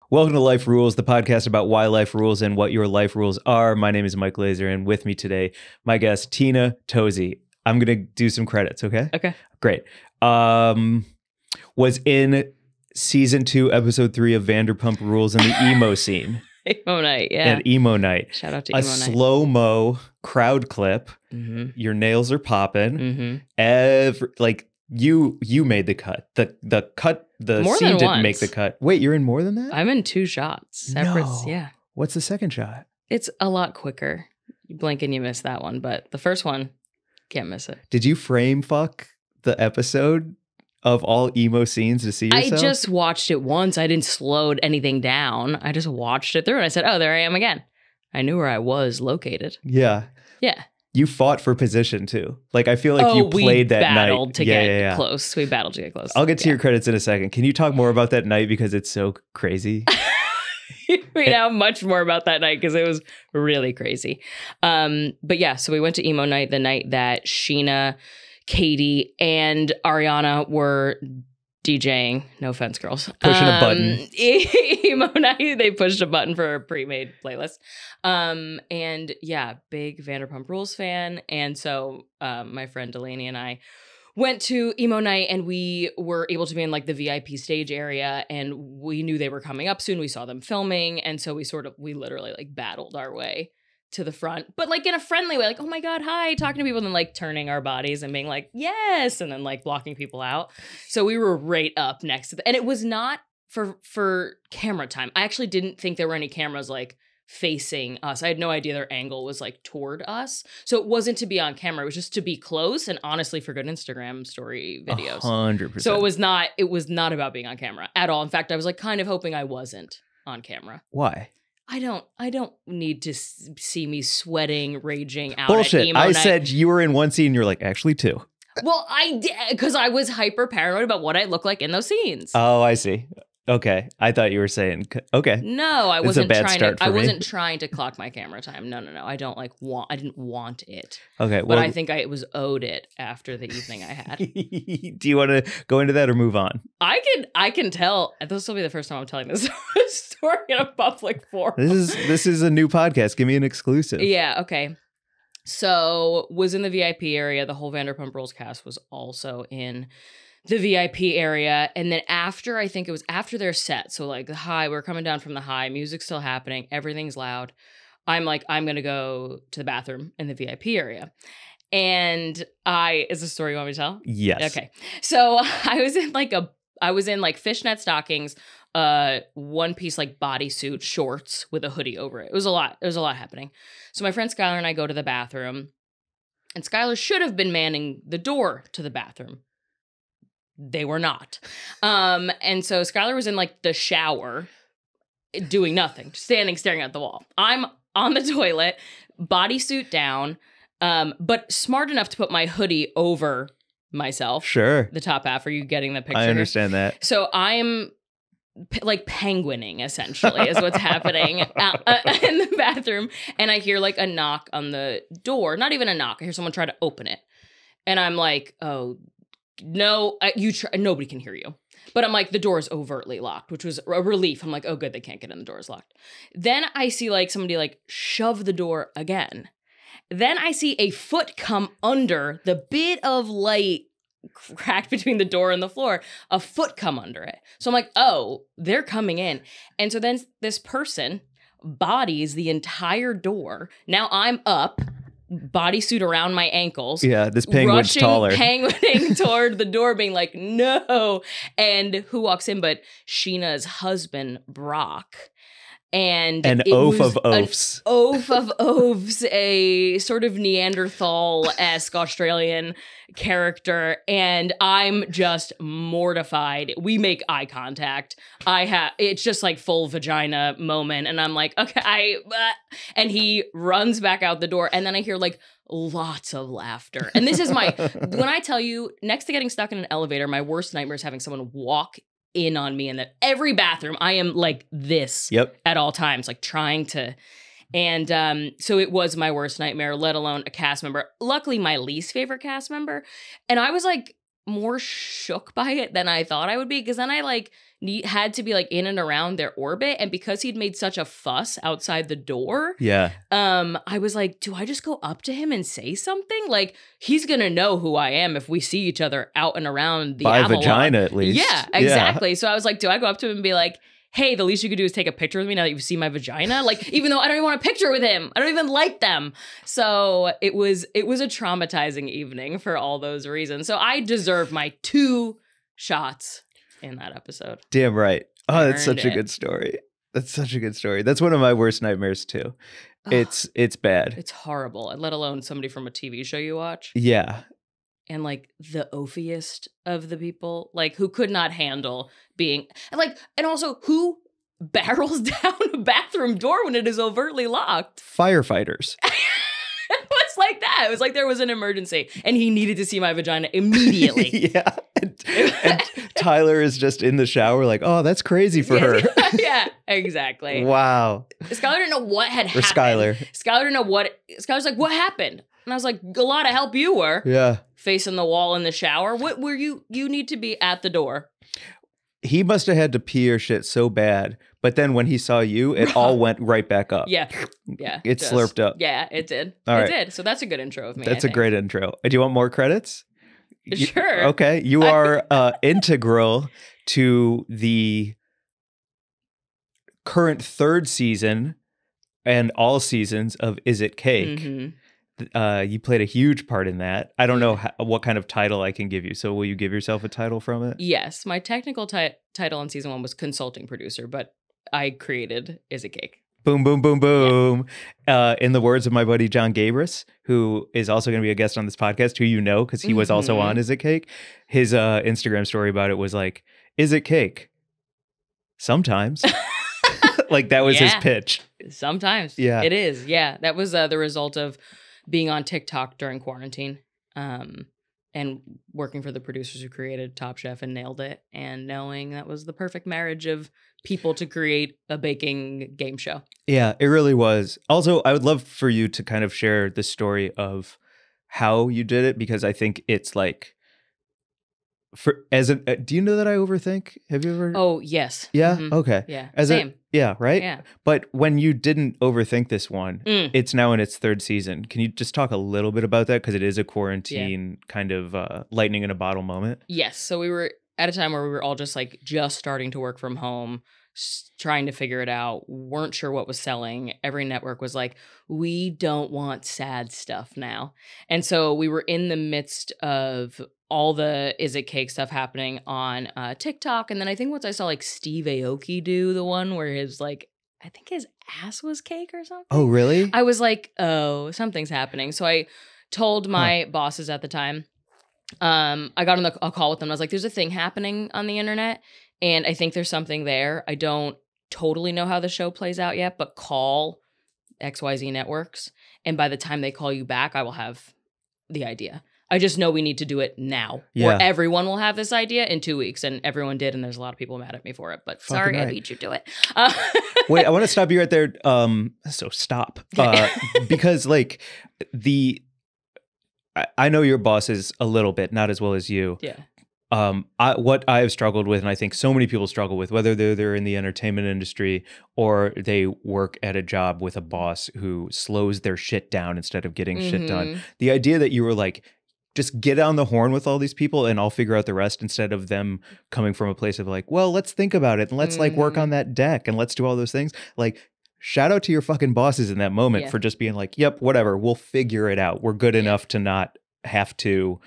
Welcome to Life Rules, the podcast about why life rules and what your life rules are. My name is Mike Laser, and with me today, my guest, Tina Tozzi. I'm going to do some credits, okay? Okay. Great. Was in season 2, episode 3 of Vanderpump Rules in the emo scene. Emo night, yeah. And emo night. Shout out to emo night. A slow-mo crowd clip. Mm-hmm. Your nails are popping. Mm-hmm. You made the cut. The cut, the More scene than didn't once. make the cut. Wait, you're in more than that? I'm in 2 shots. Separate, No. yeah. What's the second shot? It's a lot quicker. You blink and you miss that one, but the first one, can't miss it. Did you frame fuck the episode of all emo scenes to see yourself? I just watched it once. I didn't slow anything down. I just watched it through and I said, oh, there I am again. I knew where I was located. Yeah. Yeah. You fought for position too. Like, I feel like you played that night. We battled to get close. We battled to get close. I'll get to your credits in a second. Can you talk more about that night because it's so crazy? We know much more about that night because it was really crazy. But yeah, so we went to emo night the night that Sheena, Katie, and Ariana were DJing. No offense, girls. Pushing a button. Emo night, they pushed a button for a pre-made playlist. And yeah, big Vanderpump Rules fan. And so my friend Delaney and I went to emo night, and we were able to be in like the VIP stage area, and we knew they were coming up soon. We saw them filming, and so we literally like battled our way to the front, but like in a friendly way, like, oh my God, hi, talking to people, and then like turning our bodies and being like, yes, and then like blocking people out. So we were right up next to and it was not for camera time. I actually didn't think there were any cameras like facing us. I had no idea their angle was like toward us. So it wasn't to be on camera. It was just to be close and honestly for good Instagram story videos. 100%. So it was not about being on camera at all. In fact, I was like kind of hoping I wasn't on camera. Why? I don't need to see me sweating, raging out. Bullshit. At emo I night. said you were in one scene. You're like, actually 2. Well, I did because I was hyper paranoid about what I look like in those scenes. Oh, I see. Okay. I thought you were saying, okay. No, I This is a wasn't bad trying start to. for I me. wasn't trying to clock my camera time. No. I didn't want it. Okay. But I think I was owed it after the evening I had. Do you want to go into that or move on? I can tell. This will be the first time I'm telling this story in a public forum. This is a new podcast. Give me an exclusive. Yeah. Okay. So was in the VIP area. The whole Vanderpump Rules cast was also in the VIP area. And then I think it was after their set. So like the high, we're coming down from the high, music's still happening, everything's loud. I'm like, I'm going to go to the bathroom in the VIP area. And is this a story you want me to tell? Yes. Okay. So I was in like fishnet stockings, one piece like bodysuit, shorts with a hoodie over it. It was a lot happening. So my friend Skylar and I go to the bathroom, and Skylar should have been manning the door to the bathroom. They were not. And so Skylar was in like the shower doing nothing, just standing, staring at the wall. I'm on the toilet, bodysuit down, but smart enough to put my hoodie over myself. Sure. The top half. Are you getting the picture? I understand that. So I'm like penguining, essentially, is what's happening in the bathroom. And I hear like a knock on the door. Not even a knock. I hear someone try to open it. And I'm like, oh, no, nobody can hear you. But I'm like, the door is overtly locked, which was a relief. I'm like, oh, good, they can't get in. The door is locked. Then I see like somebody like shove the door again. Then I see a foot come under the bit of light cracked between the door and the floor, a foot come under it. So I'm like, oh, they're coming in. And so then this person bodies the entire door. Now I'm up, bodysuit around my ankles. Yeah, this penguin's taller. Penguining toward the door, being like, no. And who walks in but Sheena's husband, Brock. And an oaf of oafs. An oaf of oafs, a sort of Neanderthal-esque Australian character. And I'm just mortified. We make eye contact. It's just like full vagina moment. And I'm like, okay, and he runs back out the door. And then I hear like lots of laughter. And this is when I tell you, next to getting stuck in an elevator, my worst nightmare is having someone walk in on me in every bathroom. I am like this at all times, like trying to. And so it was my worst nightmare, let alone a cast member. Luckily, my least favorite cast member. And I was like, more shook by it than I thought I would be, because then I like had to be like in and around their orbit, and because he'd made such a fuss outside the door, Yeah. I was like, do I just go up to him and say something? Like, he's gonna know who I am if we see each other out and around the By Avalon. vagina, at least. Yeah, exactly. So I was like, do I go up to him and be like, hey, the least you could do is take a picture with me now that you see my vagina? Like, even though I don't even want a picture with him. I don't even like them. So it was a traumatizing evening for all those reasons. So I deserve my 2 shots in that episode. Damn right. Oh, that's such a Earned it. good story. That's such a good story. That's one of my worst nightmares too. It's bad. It's horrible. Let alone somebody from a TV show you watch. Yeah. And like the oafiest of the people, like who could not handle being like, and also who barrels down a bathroom door when it is overtly locked. Firefighters. It was like that. It was like there was an emergency and he needed to see my vagina immediately. Yeah. And Tyler is just in the shower like, oh, that's crazy for her. Yeah, exactly. Wow. Skylar didn't know what had Or happened. Skylar. Skylar didn't know what. Skylar's like, what happened? And I was like, a lot of help you were. Yeah. Facing the wall in the shower. What were you? You need to be at the door. He must have had to pee or shit so bad, but then when he saw you, it all went right back up. Yeah. It slurped up. Yeah, it did. All right. Did. So that's a good intro of me. That's a great intro. Do you want more credits? Sure. Okay. You are integral to the current 3rd season and all seasons of Is It Cake? Mm-hmm. You played a huge part in that. I don't know what kind of title I can give you. So will you give yourself a title from it? Yes. My technical title in season 1 was consulting producer, but I created Is It Cake? Boom, boom, boom, boom. Yeah. In the words of my buddy John Gabris, who is also going to be a guest on this podcast, who you know because he was also on Is It Cake? His Instagram story about it was like, is it cake? Sometimes. Like that was his pitch. Sometimes. Yeah. It is. Yeah. That was the result of being on TikTok during quarantine and working for the producers who created Top Chef and nailed it, and knowing that was the perfect marriage of people to create a baking game show. Yeah, it really was. Also, I would love for you to kind of share the story of how you did it, because I think it's like, do you know that I overthink? Have you ever? Oh, yes. Yeah. Mm-hmm. Okay. Yeah. Same. Yeah. Right. Yeah. But when you didn't overthink this one, it's now in its 3rd season. Can you just talk a little bit about that? Because it is a quarantine kind of lightning in a bottle moment. Yes. So we were at a time where we were all just starting to work from home, trying to figure it out, weren't sure what was selling. Every network was like, we don't want sad stuff now. And so we were in the midst of all the Is It Cake stuff happening on TikTok. And then I think once I saw like Steve Aoki do the one where his like, I think his ass was cake or something. Oh, really? I was like, oh, something's happening. So I told my bosses at the time, I got on a call with them. I was like, there's a thing happening on the internet, and I think there's something there. I don't totally know how the show plays out yet, but call XYZ networks. And by the time they call you back, I will have the idea. I just know we need to do it now. Yeah. Or everyone will have this idea in 2 weeks. And everyone did. And there's a lot of people mad at me for it. But Fucking sorry, right. I beat you to it. Wait, I want to stop you right there. So stop. Because like I know your bosses a little bit, not as well as you. Yeah. What I have struggled with, and I think so many people struggle with, whether they're in the entertainment industry or they work at a job with a boss who slows their shit down instead of getting shit done. The idea that you were like, just get on the horn with all these people and I'll figure out the rest, instead of them coming from a place of like, well, let's think about it and let's like work on that deck and let's do all those things. Like, shout out to your fucking bosses in that moment for just being like, yep, whatever, we'll figure it out. We're good enough to not have to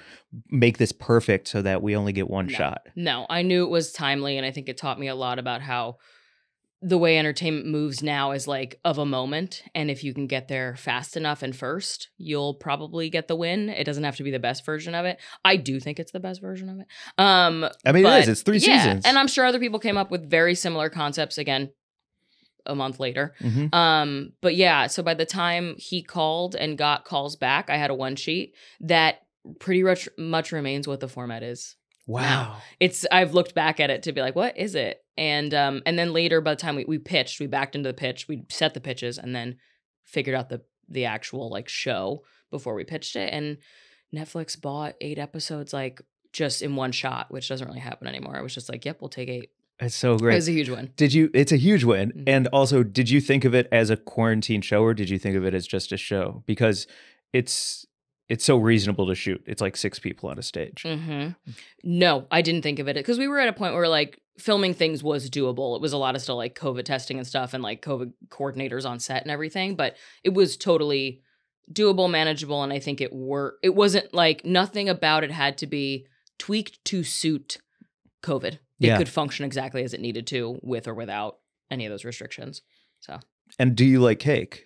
make this perfect so that we only get one shot. No, I knew it was timely, and I think it taught me a lot about how the way entertainment moves now is like of a moment, and if you can get there fast enough and first, you'll probably get the win. It doesn't have to be the best version of it. I do think it's the best version of it. I mean, it is. It's 3 seasons. And I'm sure other people came up with very similar concepts again a month later. But yeah, so by the time he called and got calls back, I had a 1 sheet that pretty much remains what the format is. Wow. I've looked back at it to be like, what is it? And then later, by the time we pitched, we backed into the pitch, we set the pitches, and then figured out the actual like show before we pitched it. And Netflix bought 8 episodes like just in one shot, which doesn't really happen anymore. I was just like, yep, we'll take 8. It's so It great. was a huge win. It's a huge win. Mhm. And also, did you think of it as a quarantine show or did you think of it as just a show? Because it's so reasonable to shoot. It's like 6 people on a stage. No, I didn't think of it because we were at a point where like filming things was doable. It was a lot of still like COVID testing and stuff and like COVID coordinators on set and everything, but it was totally doable, manageable, and I think it worked. It wasn't like nothing about it had to be tweaked to suit COVID. It could function exactly as it needed to with or without any of those restrictions. So. And do you like cake?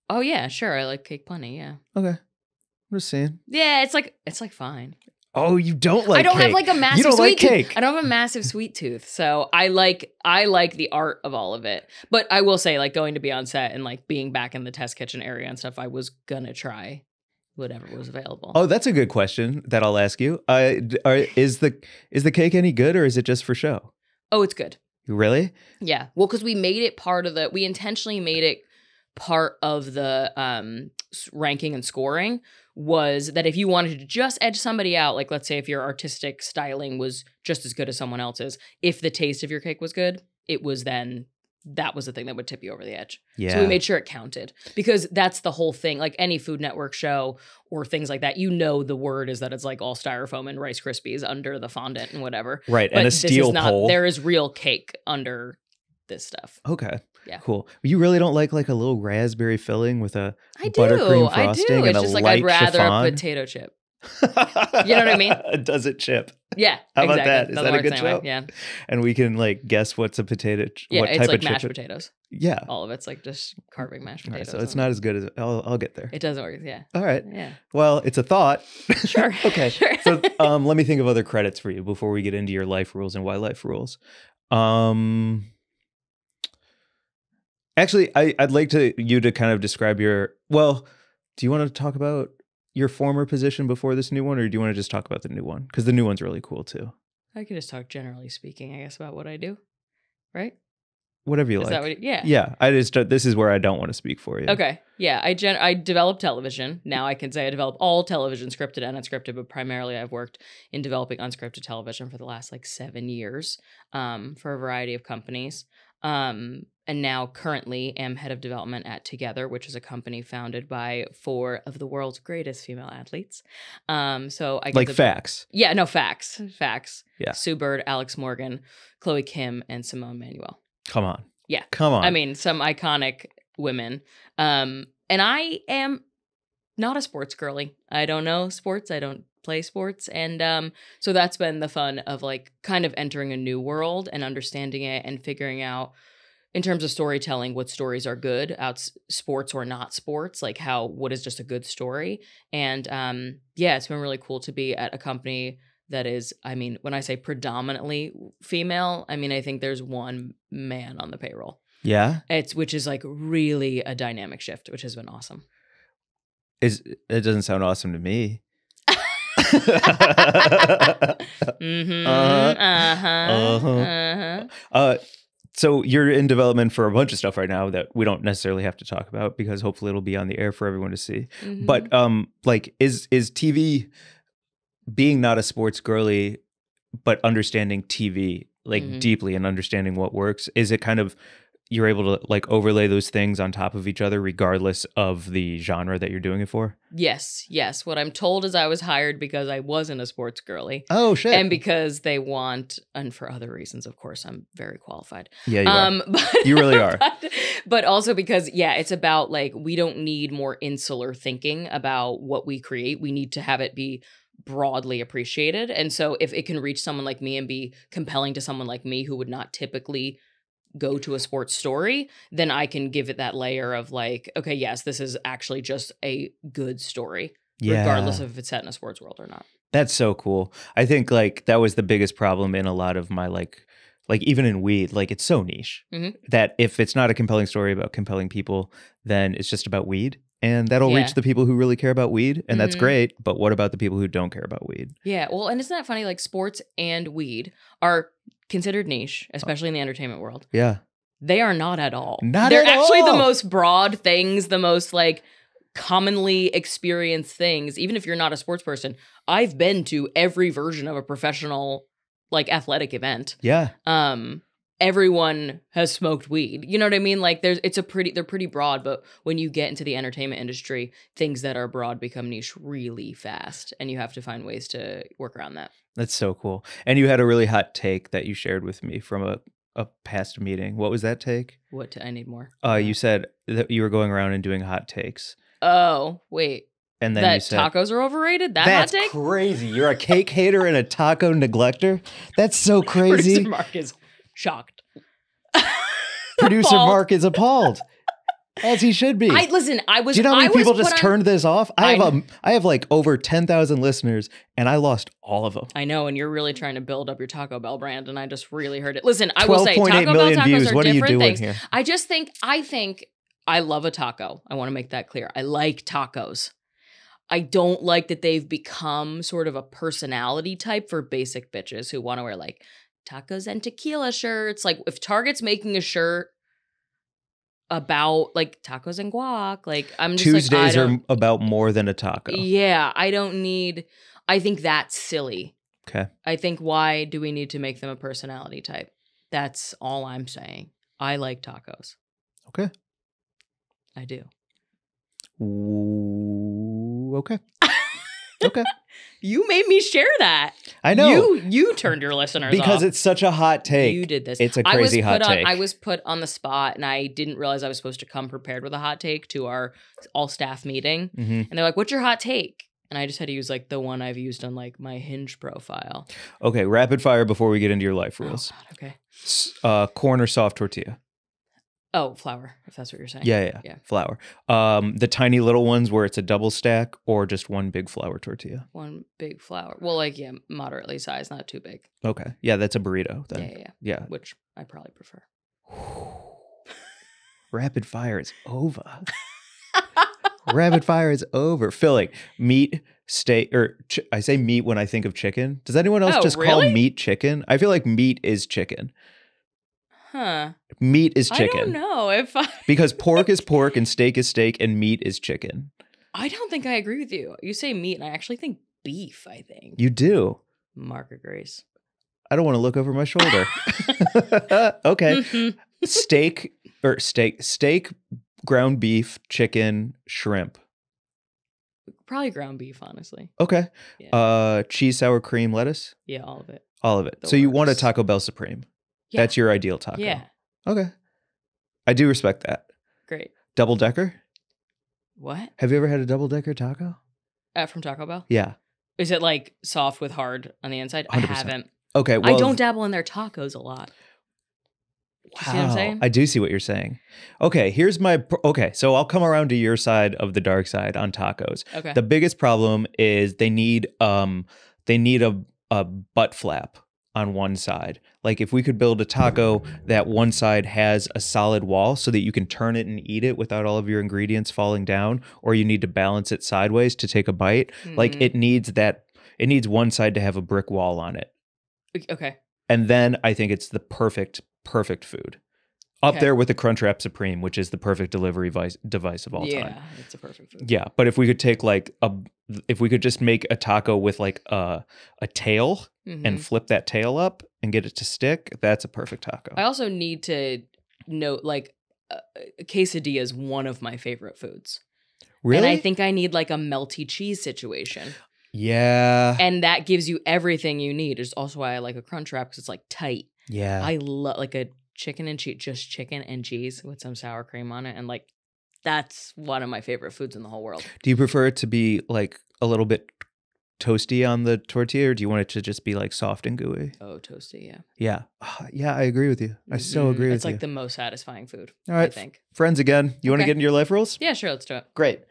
Oh yeah, sure. I like cake plenty. Yeah. Okay. I'm just saying. Yeah, it's like fine. Oh, you don't like cake. I don't have like a massive you don't sweet like tooth. cake. I don't have a massive sweet tooth. So I like the art of all of it. But I will say, like, going to be on set and like being back in the test kitchen area and stuff, I was gonna try whatever was available. Oh, that's a good question that I'll ask you. Is the cake any good or is it just for show? Oh, it's good. Really? Yeah. Well, because we made it we intentionally made it part of the ranking and scoring was that if you wanted to just edge somebody out, like let's say if your artistic styling was just as good as someone else's, if the taste of your cake was good, that was the thing that would tip you over the edge. Yeah. So we made sure it counted because that's the whole thing. Like any Food Network show or things like that, the word is that it's like all styrofoam and Rice Krispies under the fondant and whatever. Right. But and a steel pole. There is real cake under this stuff. Okay. Yeah. Cool. You really don't like a little raspberry filling with a buttercream frosting and it's a just like light I'd rather chiffon? a potato chip. You know what I mean? Does it chip? Yeah. How about exactly. that? Is Doesn't that a work good the same way. show? Yeah. And we can like guess what's a potato. Yeah, what it's type like of chip mashed potatoes. Yeah. All of it's like just carving mashed All right, potatoes. so it's not as good as I'll get there. It doesn't work. Yeah. All right. Yeah. Well, it's a thought. Sure. Okay. Sure. So let me think of other credits for you before we get into your life rules and why life rules. Actually, I'd like you to kind of describe do you want to talk about your former position before this new one, or do you want to just talk about the new one? Because the new one's really cool too. I could just talk generally speaking, I guess, about what I do. Right? Whatever you Is like. that what yeah. Yeah. This is where I don't want to speak for you. Okay. Yeah. I develop television. Now I can say I develop all television, scripted and unscripted, but primarily I've worked in developing unscripted television for the last like 7 years for a variety of companies. And now currently am head of development at Togethxr, which is a company founded by 4 of the world's greatest female athletes. So I get facts. Yeah, no, facts. Yeah. Sue Bird, Alex Morgan, Chloe Kim, and Simone Manuel. Come on. Yeah. Come on. I mean, some iconic women. And I am not a sports girly. I don't know sports. I don't play sports. And so that's been the fun of like kind of entering a new world and understanding it and figuring out in terms of storytelling, what stories are good, sports or not sports, like what is just a good story. And yeah, it's been really cool to be at a company that is, I mean, when I say predominantly female, I mean, I think there's one man on the payroll. Yeah. Which is like really a dynamic shift, which has been awesome. It doesn't sound awesome to me. So you're in development for a bunch of stuff right now that we don't necessarily have to talk about because hopefully it'll be on the air for everyone to see. Mm-hmm. But like is TV being not a sports girly, but understanding TV like deeply and understanding what works, is it kind of you're able to like overlay those things on top of each other regardless of the genre that you're doing it for? Yes. What I'm told is I was hired because I wasn't a sports girly. Oh, shit. And because they want, and for other reasons, of course, I'm very qualified. Yeah, you are. But, you really are. But also because, yeah, it's about like, we don't need more insular thinking about what we create. We need to have it be broadly appreciated. And so if it can reach someone like me and be compelling to someone like me who would not typically go to a sports story, then I can give it that layer of like, okay, yes, this is actually just a good story, regardless of if it's set in a sports world or not. That's so cool. I think like that was the biggest problem in a lot of my like even in weed, like it's so niche that if it's not a compelling story about compelling people, then it's just about weed. And that'll reach the people who really care about weed. And that's great. But what about the people who don't care about weed? Yeah. Well, and isn't that funny? Like sports and weed are considered niche, especially in the entertainment world. Yeah. They are not at all. They're actually the most broad things, the most like commonly experienced things, even if you're not a sports person. I've been to every version of a professional, like, athletic event. Yeah. Everyone has smoked weed. You know what I mean? Like, they're pretty broad, but when you get into the entertainment industry, things that are broad become niche really fast, and you have to find ways to work around that. That's so cool. And you had a really hot take that you shared with me from a past meeting. What was that take? I need more. You said that you were going around and doing hot takes. Oh, wait. And then that you said tacos are overrated? That's hot take? crazy. You're a cake hater and a taco neglector? That's so crazy. Producer Mark is shocked. Producer Mark is appalled. As he should be. Do you know how many people just turned this off? I have like over 10,000 listeners, and I lost all of them. I know, and you're really trying to build up your Taco Bell brand, and I just really heard it. Listen, I will say Taco Bell tacos views. are what different are you doing things. Here? I think I love a taco. I want to make that clear. I like tacos. I don't like that they've become sort of a personality type for basic bitches who want to wear like tacos and tequila shirts. Like, if Target's making a shirt about like tacos and guac, like, I'm just Tuesdays are about more than a taco. Yeah, I think that's silly. Okay. I think, why do we need to make them a personality type? That's all I'm saying. I like tacos. Okay. I do. Ooh, okay. Okay. You made me share that. I know. You turned your listeners because off. it's such a hot take. You did this. It's a crazy hot take. I was put on the spot, and I didn't realize I was supposed to come prepared with a hot take to our all staff meeting. Mm-hmm. And they're like, "What's your hot take?" And I just had to use like the one I've used on like my Hinge profile. Okay, rapid fire before we get into your life rules. Oh, God, okay. Corn or soft tortilla? Oh, flour, if that's what you're saying. Yeah. Flour. The tiny little ones where it's a double stack, or just one big flour tortilla? One big flour. Well, like, yeah, moderately sized, not too big. Okay. Yeah, that's a burrito then. Yeah. Which I probably prefer. Rapid fire is over. Rapid fire is over. Filling. Meat, steak, or I say meat when I think of chicken. Does anyone else just call meat chicken? I feel like meat is chicken. Huh. Meat is chicken. I don't know because pork is pork and steak is steak and meat is chicken. I don't think I agree with you. You say meat, and I actually think beef, I think. You do. Mark agrees. I don't want to look over my shoulder. Okay. Steak, ground beef, chicken, shrimp. Probably ground beef, honestly. Okay. Yeah. Cheese, sour cream, lettuce? Yeah, all of it. All of it. So you want a Taco Bell Supreme? Yeah. That's your ideal taco? Yeah. Okay. I do respect that. Great. Double decker? What? Have you ever had a double decker taco? From Taco Bell? Yeah. Is it like soft with hard on the inside? 100%. I haven't. Okay. Well, I don't dabble in their tacos a lot. Wow. See what I'm saying? I do see what you're saying. Okay, so I'll come around to your side of the dark side on tacos. Okay. The biggest problem is they need a butt flap on one side. Like, if we could build a taco that one side has a solid wall so that you can turn it and eat it without all of your ingredients falling down, or you need to balance it sideways to take a bite. Like, it needs one side to have a brick wall on it. Okay. And then I think it's the perfect food. Up there with the Crunchwrap Supreme, which is the perfect delivery device of all time. Yeah, it's a perfect food. Yeah, but if we could take if we could just make a taco with like a tail and flip that tail up and get it to stick, that's a perfect taco. I also need to note, like, quesadilla is one of my favorite foods. Really? And I think I need like a melty cheese situation. Yeah. And that gives you everything you need. It's also why I like a Crunchwrap, because it's like tight. Yeah. I love like a chicken and cheese, just chicken and cheese with some sour cream on it. And like, that's one of my favorite foods in the whole world. Do you prefer it to be like a little bit toasty on the tortilla, or do you want it to just be like soft and gooey? Oh, toasty, yeah. Yeah. Yeah, I agree with you. I so agree with you. It's like the most satisfying food, all right, I think. Friends again. You want to get into your life rules? Yeah, sure. Let's do it. Great.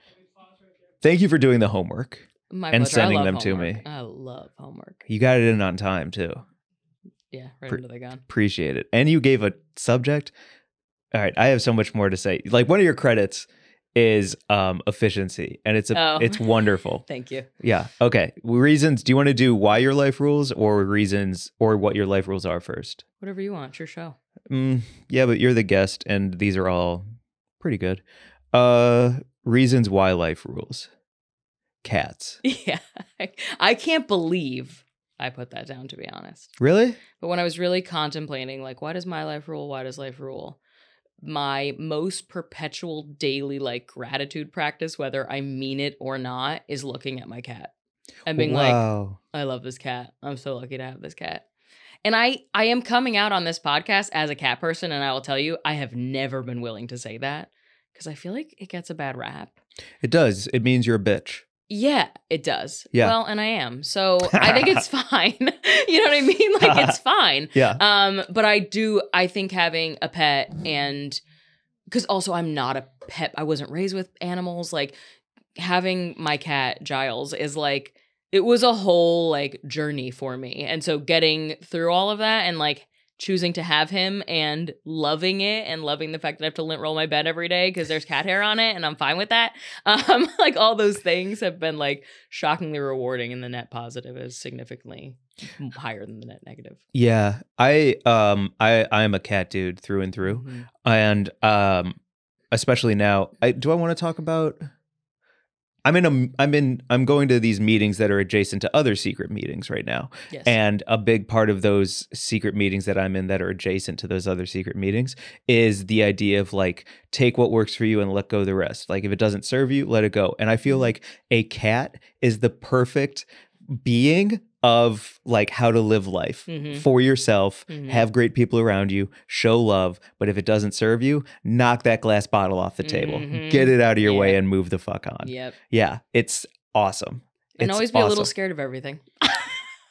Thank you for doing the homework. My and pleasure. sending them homework. to me. I love homework. You got it in on time too. Yeah, right under the gun. Appreciate it. And you gave a subject. All right, I have so much more to say. Like, one of your credits is efficiency, and it's wonderful. Thank you. Yeah. Okay. Reasons. Do you want to do why your life rules, or reasons, or what your life rules are first? Whatever you want. It's your show. Yeah, but you're the guest, and these are all pretty good. Reasons why life rules. Cats. Yeah. I can't believe I put that down, to be honest. Really? But when I was really contemplating, like, why does my life rule? Why does life rule? My most perpetual daily, like, gratitude practice, whether I mean it or not, is looking at my cat and being like, I love this cat. I'm so lucky to have this cat. And I am coming out on this podcast as a cat person, and I will tell you, I have never been willing to say that because I feel like it gets a bad rap. It does. It means you're a bitch. Yeah, it does. Yeah. Well, and I am. So I think it's fine. You know what I mean? Like, it's fine. Yeah. But I think having a pet, and because also I'm not a pet, I wasn't raised with animals. Like, having my cat Giles is like, it was a whole like journey for me. And so getting through all of that and like choosing to have him and loving it and loving the fact that I have to lint roll my bed every day because there's cat hair on it and I'm fine with that. Like, all those things have been like shockingly rewarding, and the net positive is significantly higher than the net negative. Yeah. I'm a cat dude through and through. Mm-hmm. And especially now, do I want to talk about I'm going to these meetings that are adjacent to other secret meetings right now. Yes. And a big part of those secret meetings that I'm in that are adjacent to those other secret meetings is the idea of like, take what works for you and let go of the rest. Like, if it doesn't serve you, let it go. And I feel like a cat is the perfect being of like how to live life for yourself, have great people around you, show love. But if it doesn't serve you, knock that glass bottle off the table, get it out of your way and move the fuck on. Yep. Yeah. It's awesome. And always be a little scared of everything.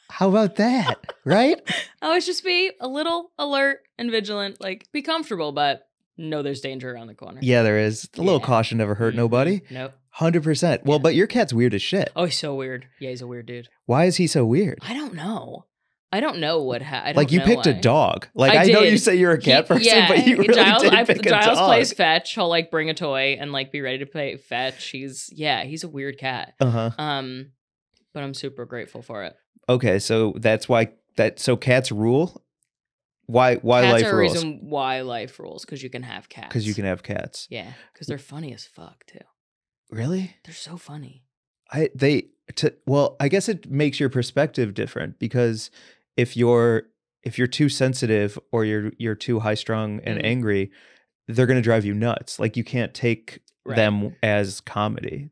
How about that? Right? Always just be a little alert and vigilant. Like, be comfortable, but know there's danger around the corner. Yeah, there is. A little caution never hurt nobody. Nope. 100%. Well, but your cat's weird as shit. Oh, he's so weird. Yeah, he's a weird dude. Why is he so weird? I don't know. I don't know what happened. Like, you picked a dog. Like, I know you say you're a cat person, but you really did pick a dog. Giles plays fetch. He'll like bring a toy and like be ready to play fetch. He's a weird cat. But I'm super grateful for it. Okay, so that's why so cats rule. Why cats life are rules? A reason why life rules, because you can have cats. Because you can have cats. Yeah, because they're funny as fuck too. Really? They're so funny. I guess it makes your perspective different, because if you're too sensitive or you're too high strung and angry, they're gonna drive you nuts. Like, you can't take them as comedy.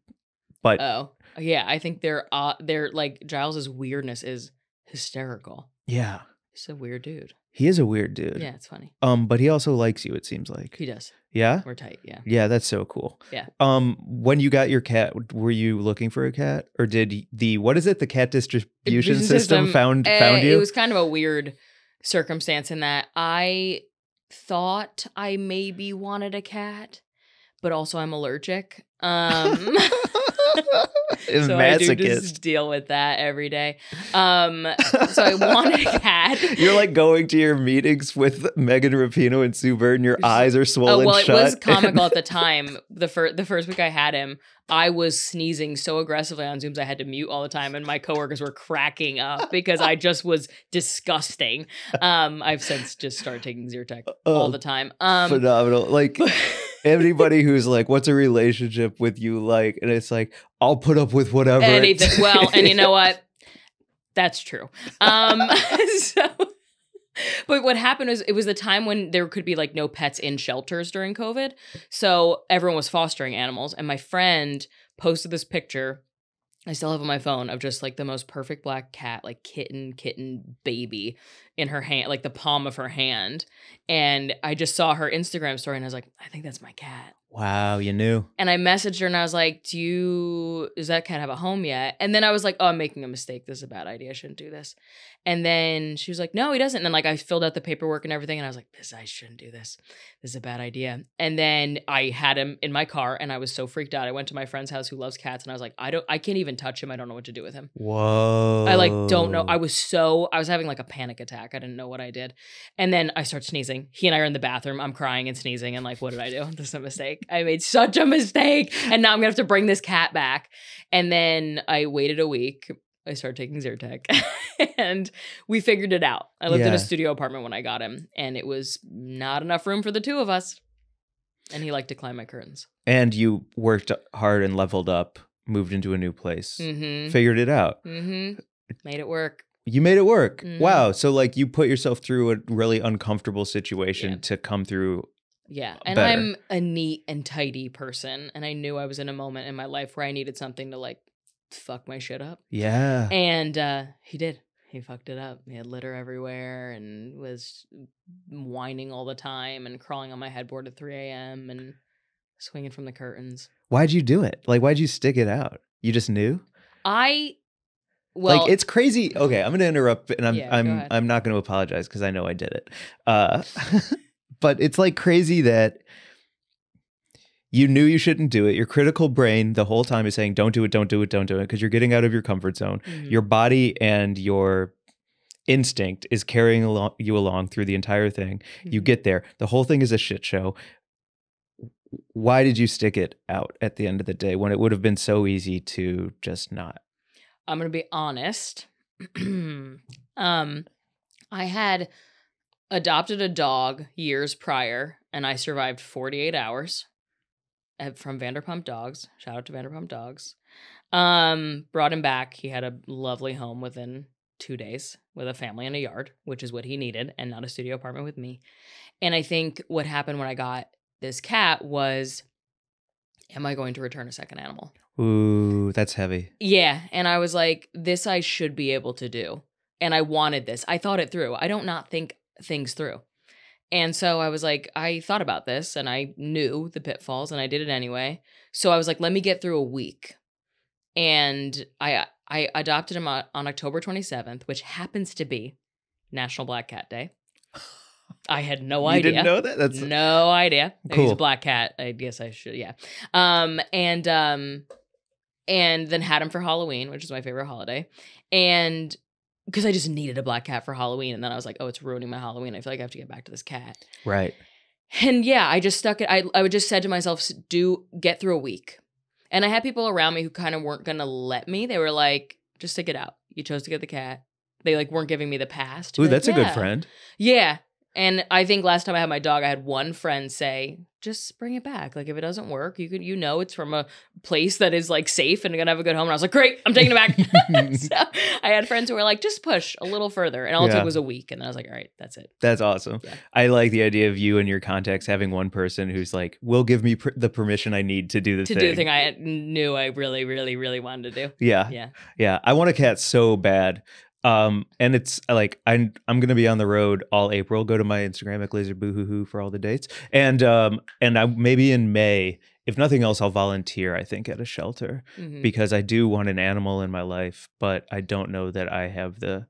But yeah, I think they're like, Giles's weirdness is hysterical. Yeah, he's a weird dude. He is a weird dude. Yeah, it's funny. But he also likes you, it seems like. He does. Yeah? We're tight, yeah. Yeah, that's so cool. Yeah. When you got your cat, were you looking for a cat? Or did the cat distribution system found you? It was kind of a weird circumstance in that I thought I maybe wanted a cat, but also I'm allergic. So I do just deal with that every day. So I wanted a cat. You're like going to your meetings with Megan Rapinoe and Sue Bird, and your eyes are swollen shut. It was comical at the time. The first week I had him, I was sneezing so aggressively on Zooms I had to mute all the time, and my coworkers were cracking up because I just was disgusting. I've since just started taking Zyrtec all the time. Phenomenal. Like, anybody who's like, what's a relationship with you like? And it's like, I'll put up with whatever. Anything. Well, and you know what? That's true. But what happened was, it was the time when there could be like no pets in shelters during COVID. So everyone was fostering animals. And my friend posted this picture, I still have on my phone, of just like the most perfect black cat, like kitten baby in her hand, like the palm of her hand. And I just saw her Instagram story and I was like, I think that's my cat. Wow, you knew. And I messaged her and I was like, does that cat have a home yet? And then I was like, oh, I'm making a mistake. This is a bad idea. I shouldn't do this. And then she was like, no, he doesn't. And then like I filled out the paperwork and everything. And I was like, I shouldn't do this. This is a bad idea. And then I had him in my car and I was so freaked out. I went to my friend's house who loves cats. And I was like, I can't even touch him. I don't know what to do with him. Whoa. I like don't know. I was having like a panic attack. I didn't know what I did. And then I start sneezing. He and I are in the bathroom. I'm crying and sneezing. And like, what did I do? This is a mistake. I made such a mistake. And now I'm gonna have to bring this cat back. And then I waited a week. I started taking Zyrtec and we figured it out. I lived in a studio apartment when I got him, and it was not enough room for the two of us. And he liked to climb my curtains. And you worked hard and leveled up, moved into a new place, Mm-hmm. figured it out. Mm-hmm. Made it work. You made it work. Mm-hmm. Wow. So like you put yourself through a really uncomfortable situation to come through. Yeah. And better. I'm a neat and tidy person. And I knew I was in a moment in my life where I needed something to like fuck my shit up. Yeah. And he did. He fucked it up. He had litter everywhere and was whining all the time and crawling on my headboard at 3 a.m. and swinging from the curtains. Why'd you do it? Like, why'd you stick it out? You just knew? Well, like it's crazy. Okay, I'm going to interrupt, and I'm not going to apologize because I know I did it. But it's like crazy that you knew you shouldn't do it. Your critical brain the whole time is saying, "Don't do it, don't do it, don't do it," because you're getting out of your comfort zone. Mm-hmm. Your body and your instinct is carrying you along through the entire thing. Mm-hmm. You get there, the whole thing is a shit show. Why did you stick it out at the end of the day when it would have been so easy to just not? I'm going to be honest. I had adopted a dog years prior, and I survived 48 hours from Vanderpump Dogs. Shout out to Vanderpump Dogs. Brought him back. He had a lovely home within 2 days with a family and a yard, which is what he needed, and not a studio apartment with me. And I think what happened when I got this cat was, am I going to return a second animal? Ooh, that's heavy. Yeah. And I was like, this I should be able to do. And I wanted this. I thought it through. I don't not think things through. And so I was like, I thought about this and I knew the pitfalls and I did it anyway. So I was like, let me get through a week. And I adopted him on October 27th, which happens to be National Black Cat Day. I had no idea. You didn't know that? That's no idea. Cool. He's a black cat. I guess I should, yeah. And then had him for Halloween, which is my favorite holiday. And because I just needed a black cat for Halloween. And then I was like, oh, it's ruining my Halloween. I feel like I have to get back to this cat. Right. And yeah, I just stuck it. I would just said to myself, get through a week. And I had people around me who kind of weren't going to let me. They were like, just stick it out. You chose to get the cat. They like weren't giving me the pass. Ooh, that's a good friend. Yeah. And I think last time I had my dog, I had one friend say, just bring it back. Like if it doesn't work, it's from a place that is like safe and gonna have a good home. And I was like, great, I'm taking it back. So I had friends who were like, just push a little further. And all it took was a week. And then I was like, all right, that's it. That's awesome. Yeah. I like the idea of you and your contacts having one person who's like, will give me the permission I need to do the thing. To do the thing I knew I really, really, really wanted to do. Yeah. Yeah. I want a cat so bad. And it's like I'm gonna be on the road all April. Go to my Instagram at @glazerboohoohoo for all the dates. And I maybe in May, if nothing else, I'll volunteer, I think, at a shelter because I do want an animal in my life, but I don't know that I have I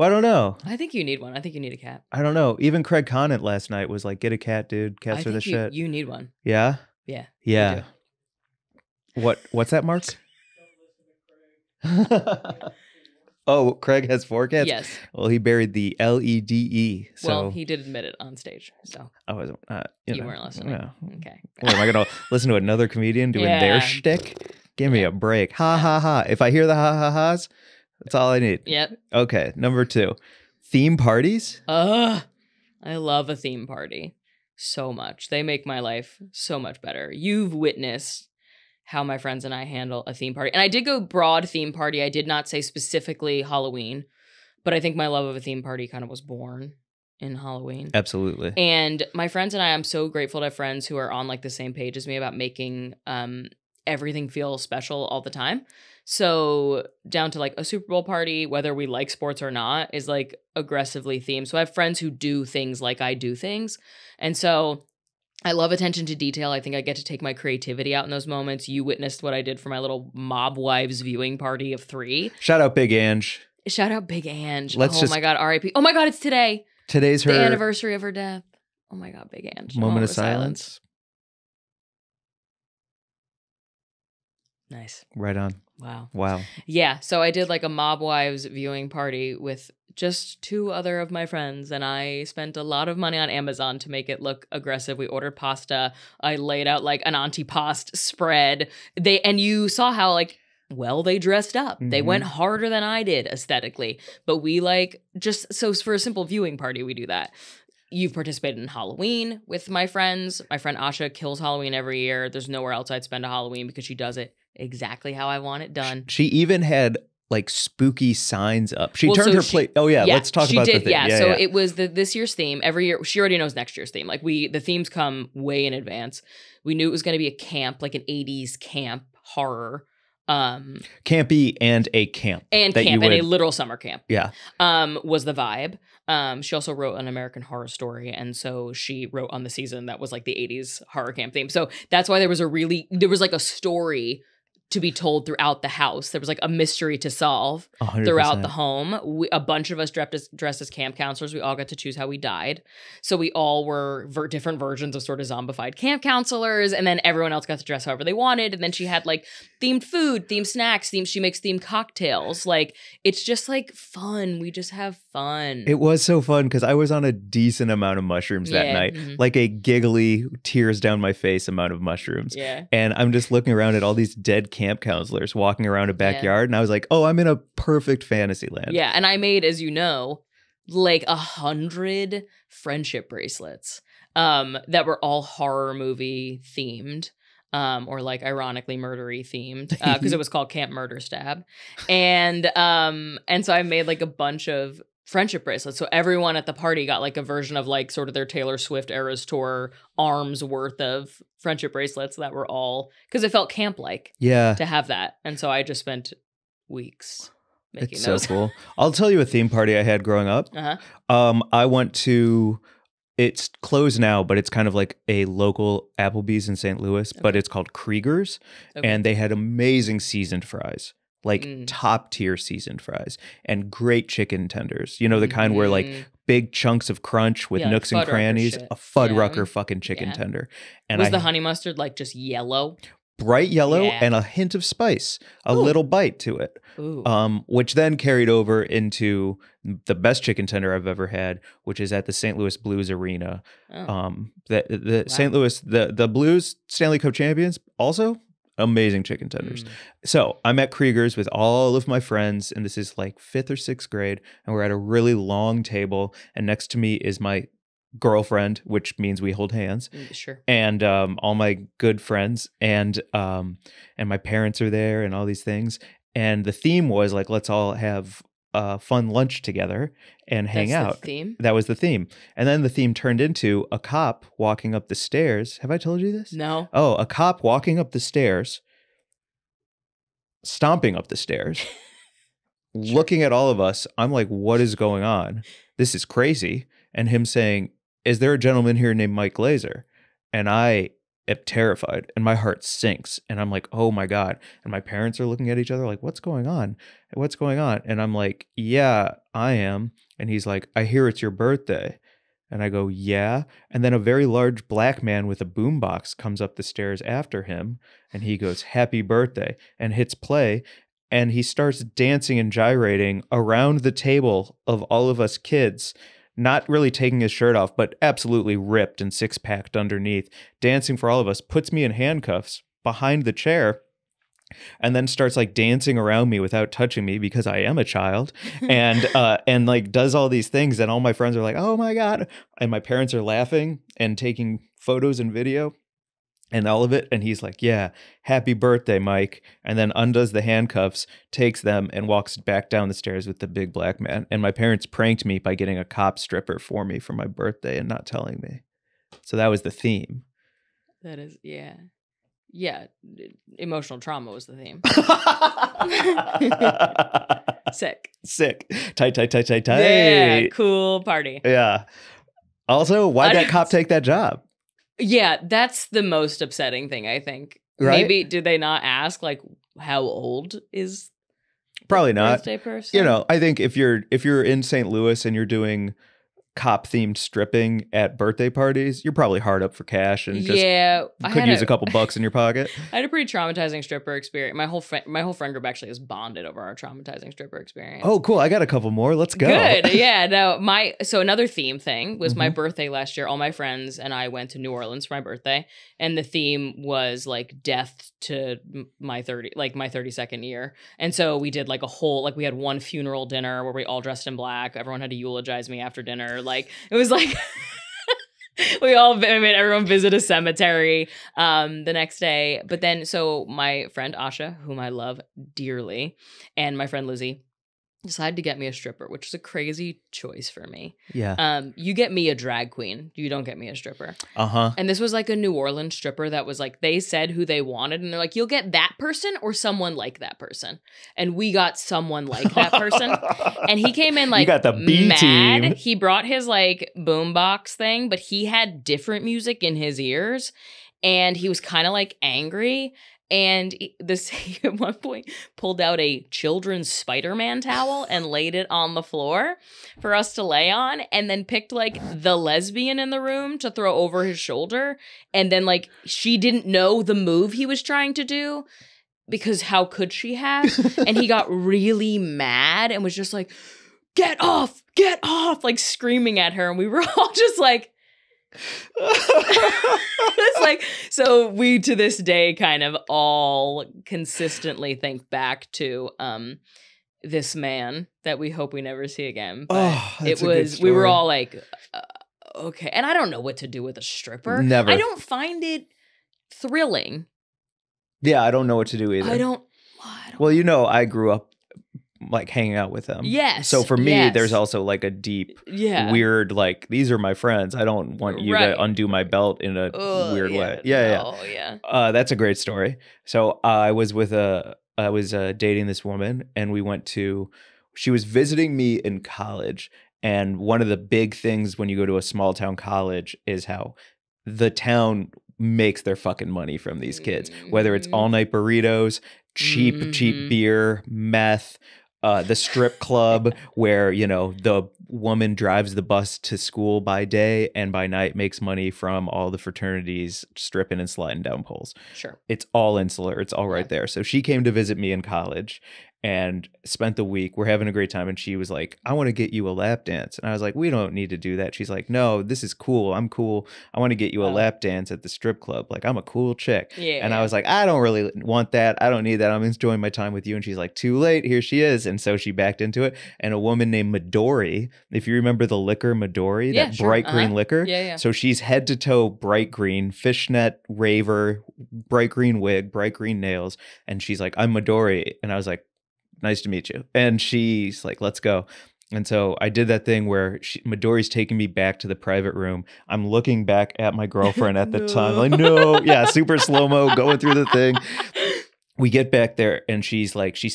don't know. I think you need one. I think you need a cat. I don't know. Even Craig Conant last night was like, get a cat, dude. Cats are the shit. You need one. Yeah? Yeah. Yeah. What's that, Mark? Oh, Craig has 4 cats? Yes. Well, he buried the LEDE. So. Well, he did admit it on stage. So I wasn't. You weren't listening. Yeah. Okay. Well, am I going to listen to another comedian doing their shtick? Give me a break. Ha, ha, ha. If I hear the ha, ha, ha's, that's all I need. Yep. Okay. Number 2. Theme parties? I love a theme party so much. They make my life so much better. You've witnessed how my friends and I handle a theme party. And I did go broad theme party. I did not say specifically Halloween, but I think my love of a theme party kind of was born in Halloween. Absolutely. And my friends and I'm so grateful to have friends who are on like the same page as me about making everything feel special all the time. So down to like a Super Bowl party, whether we like sports or not, is like aggressively themed. So I have friends who do things like I do things. And so I love attention to detail. I think I get to take my creativity out in those moments. You witnessed what I did for my little Mob Wives viewing party of 3. Shout out Big Ange. Shout out Big Ange. My God, R.I.P. Oh my God, it's today. Today's the anniversary of her death. Oh my God, Big Ange. Moment of silence. Nice. Right on. Wow. Yeah. So I did like a Mob Wives viewing party with just 2 other of my friends, and I spent a lot of money on Amazon to make it look aggressive. We ordered pasta. I laid out like an antipasto spread. And you saw how like they dressed up. They went harder than I did aesthetically, but we like just so for a simple viewing party we do that. You've participated in Halloween with my friends. My friend Asha kills Halloween every year. There's nowhere else I'd spend a Halloween because she does it exactly how I want it done. She even had like spooky signs up. She Well, turned so her she- plate. Oh yeah, let's talk she about did, the theme. Yeah, Yeah, so yeah. it was this year's theme. Every year, she already knows next year's theme. Like the themes come way in advance. We knew it was going to be a camp, like an 80s camp horror. Campy and a camp. And that camp, you would, and a literal summer camp. Yeah. Was the vibe. She also wrote an American Horror Story, and so she wrote on the season that was like the 80s horror camp theme. So that's why there was like a story to be told throughout the house. There was like a mystery to solve 100%. throughout the home. A bunch of us dressed as camp counselors. We all got to choose how we died. So we all were different versions of sort of zombified camp counselors, and then everyone else got to dress however they wanted. And then she had like themed food, themed snacks, she makes themed cocktails. Like it's just like fun. We just have fun. It was so fun because I was on a decent amount of mushrooms that night, like a giggly, tears down my face amount of mushrooms. Yeah. And I'm just looking around at all these dead camp counselors walking around a backyard, and I was like, oh, I'm in a perfect fantasy land. Yeah, and I made, as you know, like 100 friendship bracelets that were all horror movie themed. Or like ironically murdery themed, because it was called Camp Murder Stab, and so I made like a bunch of friendship bracelets. So everyone at the party got like a version of like sort of their Taylor Swift Eras Tour arms worth of friendship bracelets that were all, because it felt camp like, to have that, and so I just spent weeks making it's those. so cool. I'll tell you a theme party I had growing up. I went to. It's closed now, but it's kind of like a local Applebee's in St. Louis, but it's called Krieger's, and they had amazing seasoned fries, like top tier seasoned fries, and great chicken tenders. You know, the kind where like big chunks of crunch with nooks and crannies, a Fuddrucker fucking chicken tender. And was the honey mustard like just yellow? Bright yellow and a hint of spice, a little bite to it, which then carried over into the best chicken tender I've ever had, which is at the St. Louis Blues Arena. St. Louis, the Blues Stanley Cup champions, also amazing chicken tenders. So I'm at Krieger's with all of my friends, and this is like 5th or 6th grade, and we're at a really long table, and next to me is my girlfriend, which means we hold hands. Sure. And all my good friends, and my parents are there, and all these things. And the theme was like, let's all have a fun lunch together and hang out. The theme? That was the theme. And then the theme turned into a cop walking up the stairs. Have I told you this? No. Oh, a cop walking up the stairs, stomping up the stairs, looking at all of us. I'm like, what is going on? This is crazy. And him saying, is there a gentleman here named Mike Glazer? And I am terrified, and my heart sinks, and I'm like, oh my God. And my parents are looking at each other like, what's going on? What's going on? And I'm like, yeah, I am. And he's like, I hear it's your birthday. And I go, yeah. And then a very large black man with a boombox comes up the stairs after him, and he goes, happy birthday, and hits play. And he starts dancing and gyrating around the table of all of us kids, not really taking his shirt off, but absolutely ripped and six-packed underneath, dancing for all of us, puts me in handcuffs behind the chair, and then starts like dancing around me without touching me because I am a child, and like does all these things, and all my friends are like, oh my God, and my parents are laughing and taking photos and video and all of it, and he's like, yeah, happy birthday, Mike, and then undoes the handcuffs, takes them, and walks back down the stairs with the big black man. And my parents pranked me by getting a cop stripper for me for my birthday and not telling me. So that was the theme. That is, yeah. Emotional trauma was the theme. Sick. Tight. Yeah, cool party. Yeah. Also, why'd that cop take that job? Yeah, that's the most upsetting thing, I think. Right? Maybe did they not ask like how old is probably not birthday person? You know, I think if you're in St. Louis and you're doing cop themed stripping at birthday parties, you're probably hard up for cash and just could use a couple bucks in your pocket. I had a pretty traumatizing stripper experience. My whole friend group actually is bonded over our traumatizing stripper experience. Oh, cool. I got a couple more. Let's go. Good. Yeah. No, so another theme thing was my birthday last year. All my friends and I went to New Orleans for my birthday, and the theme was like death to my 32nd year. And so we did like a whole, like we had one funeral dinner where we all dressed in black. Everyone had to eulogize me after dinner. Like it was like Everyone visit a cemetery the next day. But then, so my friend Asha, whom I love dearly, and my friend Lizzie decided to get me a stripper, which is a crazy choice for me. Yeah. You get me a drag queen. You don't get me a stripper. And this was like a New Orleans stripper that was like, they said who they wanted, and they're like, you'll get that person or someone like that person. And we got someone like that person. And he came in like you got the B mad. team. He brought his like boombox thing, but he had different music in his ears. And he was kind of like angry. And he at one point pulled out a children's Spider-Man towel and laid it on the floor for us to lay on, and then picked like the lesbian in the room to throw over his shoulder. And then like she didn't know the move he was trying to do, because how could she have? And he got really mad and was just like, get off, like screaming at her. And we were all just like, it's like, so we to this day kind of all consistently think back to this man that we hope we never see again. But we were all like, okay. And I don't know what to do with a stripper. Never. I don't find it thrilling. Yeah, I don't know what to do either. I don't well, you know, I grew up like hanging out with them. Yes. So for me, there's also like a deep, weird, like, these are my friends. I don't want you to undo my belt in a weird way. Yeah. That's a great story. So I was dating this woman, and she was visiting me in college. And one of the big things when you go to a small town college is how the town makes their fucking money from these kids, whether it's all night burritos, cheap beer, meth, the strip club where, you know, the woman drives the bus to school by day and by night makes money from all the fraternities stripping and sliding down poles. Sure. It's all insular. It's all right there. So she came to visit me in college and spent the week. We're having a great time. And she was like, I want to get you a lap dance. And I was like, we don't need to do that. She's like, no, this is cool. I'm cool. I want to get you a lap dance at the strip club. Like, I'm a cool chick. And I was like, I don't really want that. I don't need that. I'm enjoying my time with you. And she's like, too late. Here she is. And so she backed into it. And a woman named Midori, if you remember the liquor Midori, that bright green liquor. So she's head to toe bright green, fishnet raver, bright green wig, bright green nails. And she's like, I'm Midori. And I was like, nice to meet you. And she's like, let's go. And so I did that thing where Midori's taking me back to the private room. I'm looking back at my girlfriend at the time. Like, no. Yeah, super slow-mo, going through the thing. We get back there, and she's like, she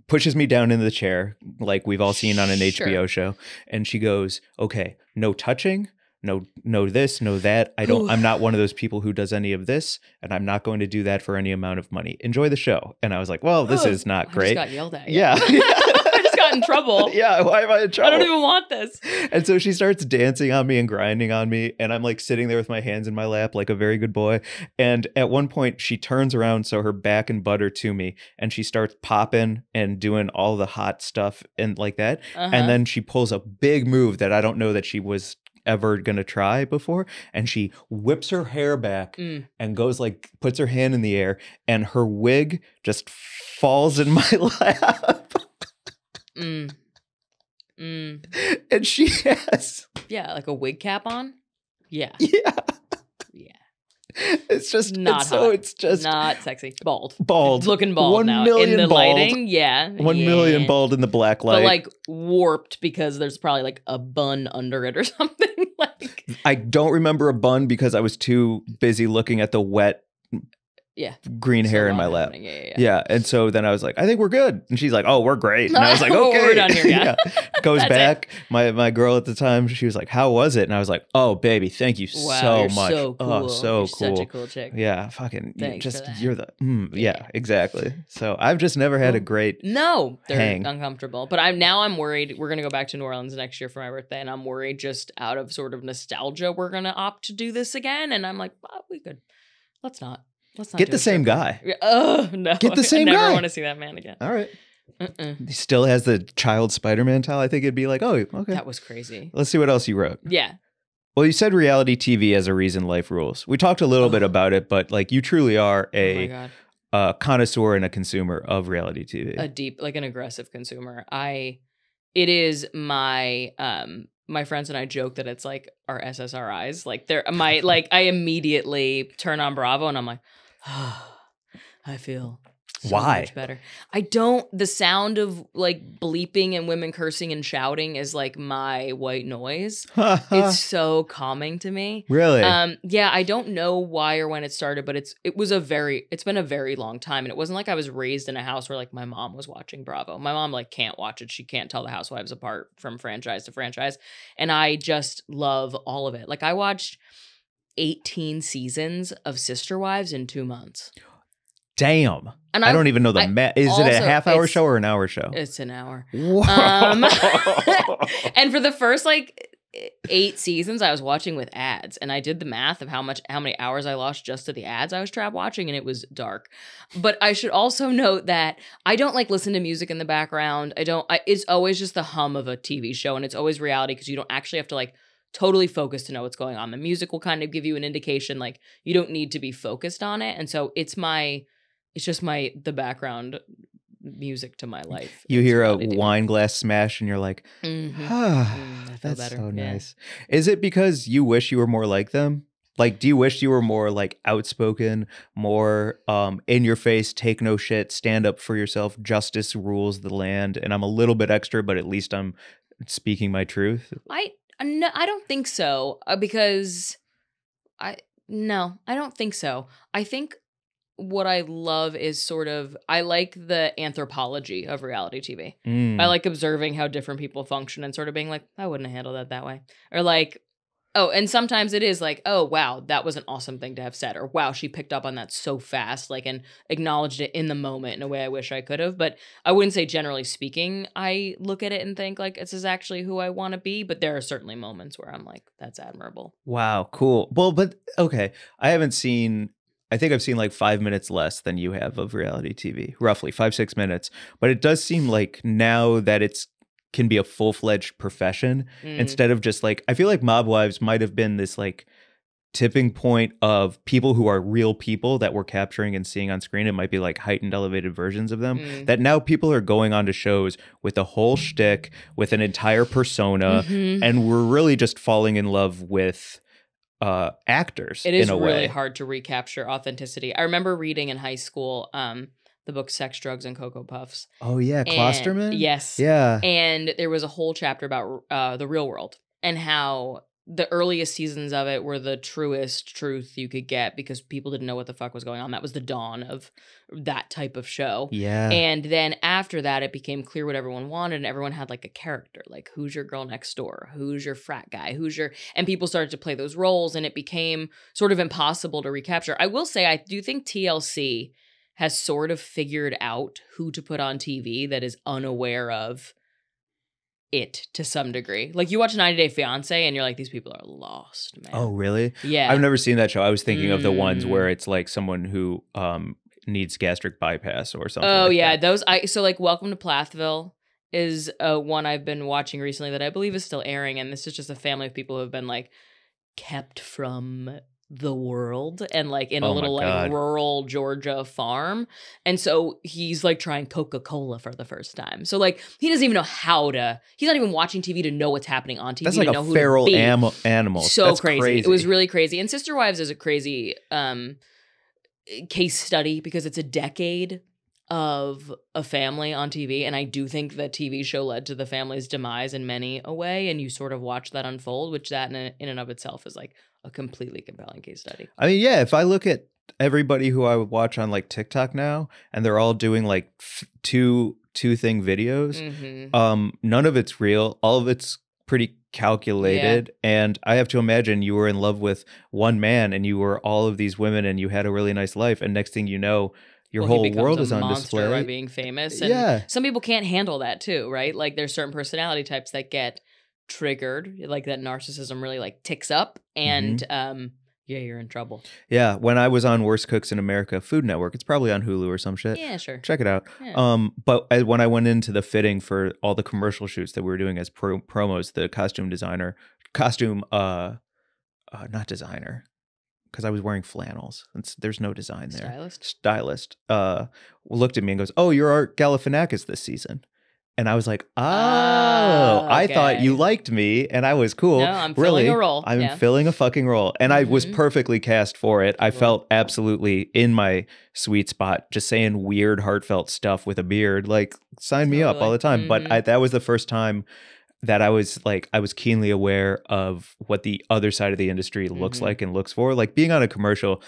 pushes me down into the chair, like we've all seen on an HBO show. And she goes, okay, no touching. No this, no that. I'm not one of those people who does any of this, and I'm not going to do that for any amount of money. Enjoy the show. And I was like, well, this is not great. I just got yelled at. Yeah. I just got in trouble. Yeah, why am I in trouble? I don't even want this. And so she starts dancing on me and grinding on me, and I'm like sitting there with my hands in my lap like a very good boy. And at one point she turns around so her back and butt are to me, and she starts popping and doing all the hot stuff and like that. And then she pulls a big move that I don't know that she was ever gonna try before, and she whips her hair back and goes like, puts her hand in the air, and her wig just falls in my lap. And she has like a wig cap on. Yeah. It's just not hot. It's just not sexy. Bald. Bald. Looking bald 1 now. million In the bald. lighting, 1 million bald in the black light. But like warped because there's probably like a bun under it or something. Like, I don't remember a bun because I was too busy looking at the wet green hair in my lap. Yeah. And so then I was like, I think we're good. And she's like, oh, we're great. And I was like, okay. We're done here, Goes back. My girl at the time, she was like, how was it? And I was like, oh, baby, thank you so much. So cool. Oh, so you're cool. Such a cool chick. Yeah. Fucking, Thanks you're the, yeah, exactly. So I've just never had a great they're hang. uncomfortable. But I'm worried. We're going to go back to New Orleans next year for my birthday. And I'm worried just out of sort of nostalgia, we're going to opt to do this again. And I'm like, well, we could. Let's not get the same guy. Oh, no. Get the same guy. I guy. never want to see that man again. All right. He still has the child Spider-Man towel. I think it'd be like, oh, okay. That was crazy. Let's see what else you wrote. Yeah. Well, you said reality TV as a reason life rules. We talked a little bit about it, but like you truly are a connoisseur and a consumer of reality TV. A deep, like an aggressive consumer. It is my my friends and I joke that it's like our SSRIs. Like they're my like I immediately turn on Bravo and I'm like, I feel so Why? much better. The sound of like bleeping and women cursing and shouting is like my white noise. It's so calming to me. Really? Yeah, I don't know why or when it started, but it's been a very long time. And it wasn't like I was raised in a house where like my mom was watching Bravo. My mom like can't watch it. She can't tell the housewives apart from franchise to franchise. And I just love all of it. Like I watched 18 seasons of Sister Wives in 2 months. Damn. And I don't even know the Is it a half-hour show or an hour show? It's an hour. Whoa. And for the first like 8 seasons, I was watching with ads, and I did the math of how many hours I lost just to the ads I was trapped watching, and it was dark. But I should also note that I don't like listen to music in the background. It's always just the hum of a TV show, and it's always reality because you don't actually have to like totally focus to know what's going on. The music will kind of give you an indication, like you don't need to be focused on it, and so it's just the background music to my life. You hear a wine glass smash and you're like, that's better. So nice. Is it because you wish you were more like them? Like, do you wish you were more like outspoken, more in your face, take no shit, stand up for yourself, justice rules the land, and I'm a little bit extra, but at least I'm speaking my truth? I don't think so, because I don't think so. I think what I love is I like the anthropology of reality TV. I like observing how different people function and sort of being like, I wouldn't have handled that way. Or like, oh, and sometimes it is like, oh, wow, that was an awesome thing to have said. Or wow, she picked up on that so fast, like, and acknowledged it in the moment in a way I wish I could have. But I wouldn't say generally speaking, I look at it and think like, this is actually who I want to be. But there are certainly moments where I'm like, that's admirable. Wow, cool. Well, but okay, I think I've seen like 5 minutes less than you have of reality TV, roughly 5-6 minutes. But it does seem like now that can be a full-fledged profession instead of just like, I feel like Mob Wives might have been this like tipping point of people who are real people that we're capturing and seeing on screen. It might be like heightened, elevated versions of them that now people are going on to shows with a whole shtick, with an entire persona, and we're really just falling in love with actors. It is really hard to recapture authenticity. I remember reading in high school the book Sex, Drugs, and Cocoa Puffs. Oh yeah, Klosterman? Yes. Yeah. And there was a whole chapter about the real world and how the earliest seasons of it were the truest truth you could get because people didn't know what the fuck was going on. That was the dawn of that type of show. Yeah. And then after that, it became clear what everyone wanted, and everyone had like a character, like who's your girl next door, who's your frat guy, and people started to play those roles, and it became sort of impossible to recapture. I will say, I do think TLC has sort of figured out who to put on TV that is unaware of it to some degree. Like you watch 90 Day Fiance and you're like, these people are lost, man. Oh, really? Yeah. I've never seen that show. I was thinking of the ones where it's like someone who needs gastric bypass or something. Oh, like yeah. that. So like Welcome to Plathville is one I've been watching recently that I believe is still airing. And this is just a family of people who have been like kept from the world and like in a little like rural Georgia farm. And so he's like trying Coca-Cola for the first time. So like he doesn't even know he's not even watching TV to know what's happening on TV. That's like to know a feral animal. So That's crazy. It was really crazy. And Sister Wives is a crazy case study because it's a decade of a family on TV. And I do think the TV show led to the family's demise in many a way. And you sort of watch that unfold, which that in and of itself is like a completely compelling case study. I mean, yeah, if I look at everybody who I would watch on like TikTok now, and they're all doing like two thing videos, none of it's real. All of it's pretty calculated. Yeah. And I have to imagine you were in love with one man and you were all of these women and you had a really nice life. And next thing you know, your whole world is on display by being famous. And some people can't handle that too, right? Like there's certain personality types that get triggered, like that narcissism really like ticks up, and you're in trouble. Yeah, when I was on Worst Cooks in America Food Network, it's probably on Hulu or some shit. Yeah, sure. Check it out. Yeah. But when I went into the fitting for all the commercial shoots that we were doing as promos, the not designer, because I was wearing flannels. There's no design there. Stylist looked at me and goes, "Oh, you're Art Galifianakis this season." And I was like, oh, I thought you Okay. liked me and I was cool. No, I'm Really, filling a role. I'm Yeah. filling a fucking role. And I was Mhm. perfectly cast for it. I Cool. felt absolutely in my sweet spot, just saying weird, heartfelt stuff with a beard. Like, sign me up all the time. But Mhm. that was the first time that I was keenly aware of what the other side of the industry looks Mhm. like and looks for. Like, being on a commercial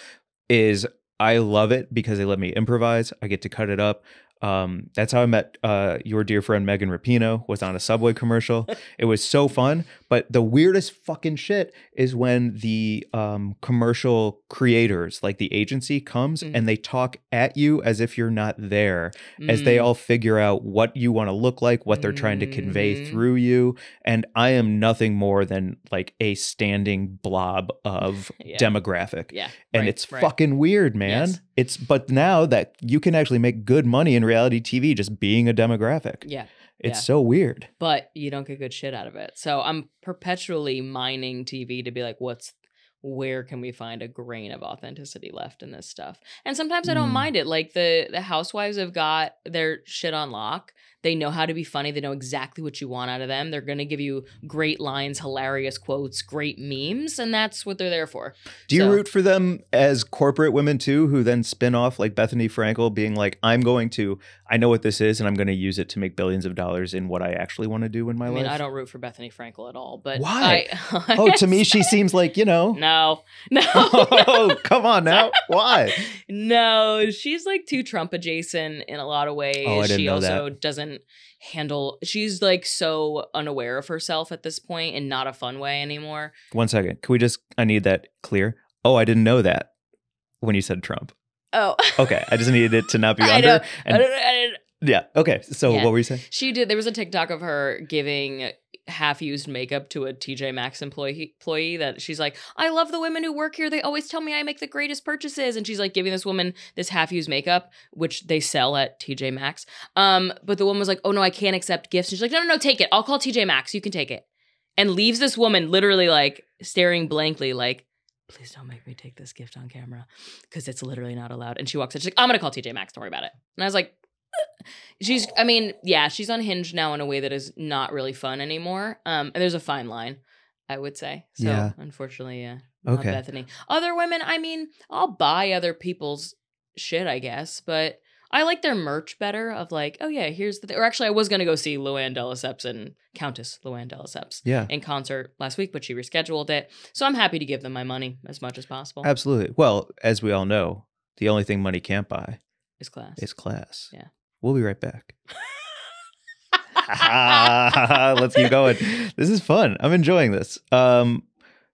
is, I love it because they let me improvise. I get to cut it up. That's how I met your dear friend Megan Rapinoe, was on a Subway commercial. It was so fun. But the weirdest fucking shit is when the commercial creators, like the agency, comes Mhm. and they talk at you as if you're not there, as they all figure out what you want to look like, what they're trying to convey Mhm. through you. And I am nothing more than like a standing blob of Yeah. demographic. Yeah. And Right, it's right. fucking weird, man. Yes. But now that you can actually make good money in reality TV just being a demographic. Yeah. It's Yeah. so weird. But you don't get good shit out of it. So I'm perpetually mining TV to be like, where can we find a grain of authenticity left in this stuff? And sometimes I don't mind it. Like the housewives have got their shit on lock. They know how to be funny. They know exactly what you want out of them. They're going to give you great lines, hilarious quotes, great memes, and that's what they're there for. Do you root for them as corporate women too, who then spin off like Bethany Frankel being like, I know what this is and I'm going to use it to make billions of dollars in what I actually want to do in my life? I don't root for Bethany Frankel at all, but why? To me, she seems like, No. Oh, come on now. Why? No, she's like too Trump adjacent in a lot of ways. Oh, I didn't she know also that. doesn't handle, she's like so unaware of herself at this point and not a fun way anymore. 1 second. I need that clear. Oh, I didn't know that when you said Trump. Oh. Okay. I just needed it to not be I under. know. And yeah. Okay. So Yeah. what were you saying? There was a TikTok of her giving half-used makeup to a TJ Maxx employee that she's like, I love the women who work here. They always tell me I make the greatest purchases. And she's like giving this woman this half-used makeup, which they sell at TJ Maxx. But the woman was like, oh no, I can't accept gifts. And she's like, no, take it. I'll call TJ Maxx. You can take it. And leaves this woman literally like staring blankly like, please don't make me take this gift on camera because it's literally not allowed. And she walks in, she's like, I'm going to call TJ Maxx. Don't worry about it. And I was like, she's unhinged now in a way that is not really fun anymore. And there's a fine line, I would say. So Yeah. unfortunately, yeah. Not Okay. Bethany. Other women, I'll buy other people's shit, I guess, but I like their merch better of like, oh yeah, or actually I was going to go see Luann de Lesseps and Countess Luann de Lesseps in concert last week, but she rescheduled it. So I'm happy to give them my money as much as possible. Absolutely. Well, as we all know, the only thing money can't buy is class. Yeah. We'll be right back. Let's keep going. This is fun. I'm enjoying this.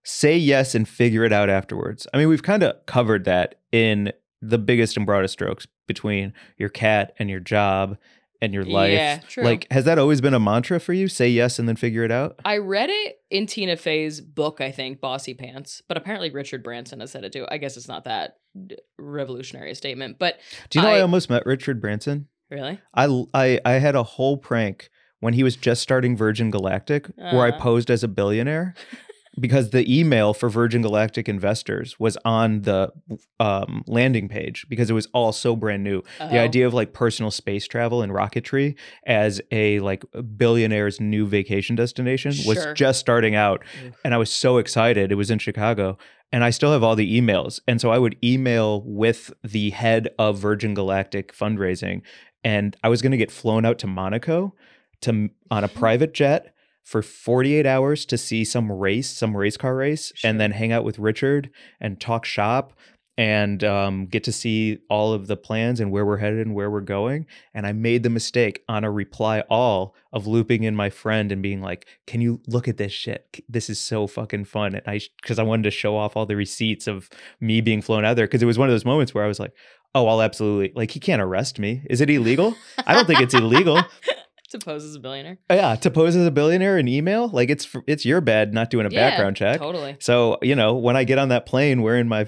Say yes and figure it out afterwards. I mean, we've kind of covered that in the biggest and broadest strokes between your cat and your job and your life. Yeah, true. Like, has that always been a mantra for you? Say yes and then figure it out? I read it in Tina Fey's book, I think, Bossy Pants, but apparently Richard Branson has said it too. I guess it's not that revolutionary a statement, but do you know I almost met Richard Branson? Really? I had a whole prank when he was just starting Virgin Galactic where I posed as a billionaire because the email for Virgin Galactic investors was on the landing page because it was all so brand new. The idea of like personal space travel and rocketry as a like billionaire's new vacation destination was just starting out. And I was so excited. It was in Chicago. And I still have all the emails. And so I would email with the head of Virgin Galactic fundraising. And I was going to get flown out to Monaco on a private jet for 48 hours to see some race car race, and then hang out with Richard and talk shop and get to see all of the plans and where we're headed and where we're going. And I made the mistake on a reply all of looping in my friend and being like, can you look at this shit? This is so fucking fun. And because I wanted to show off all the receipts of me being flown out there. Because it was one of those moments where I was like, oh, I'll absolutely, like, he can't arrest me. Is it illegal? I don't think it's illegal. To pose as a billionaire? Yeah, to pose as a billionaire in email, like it's your bad not doing a background check. Totally. So, when I get on that plane wearing my,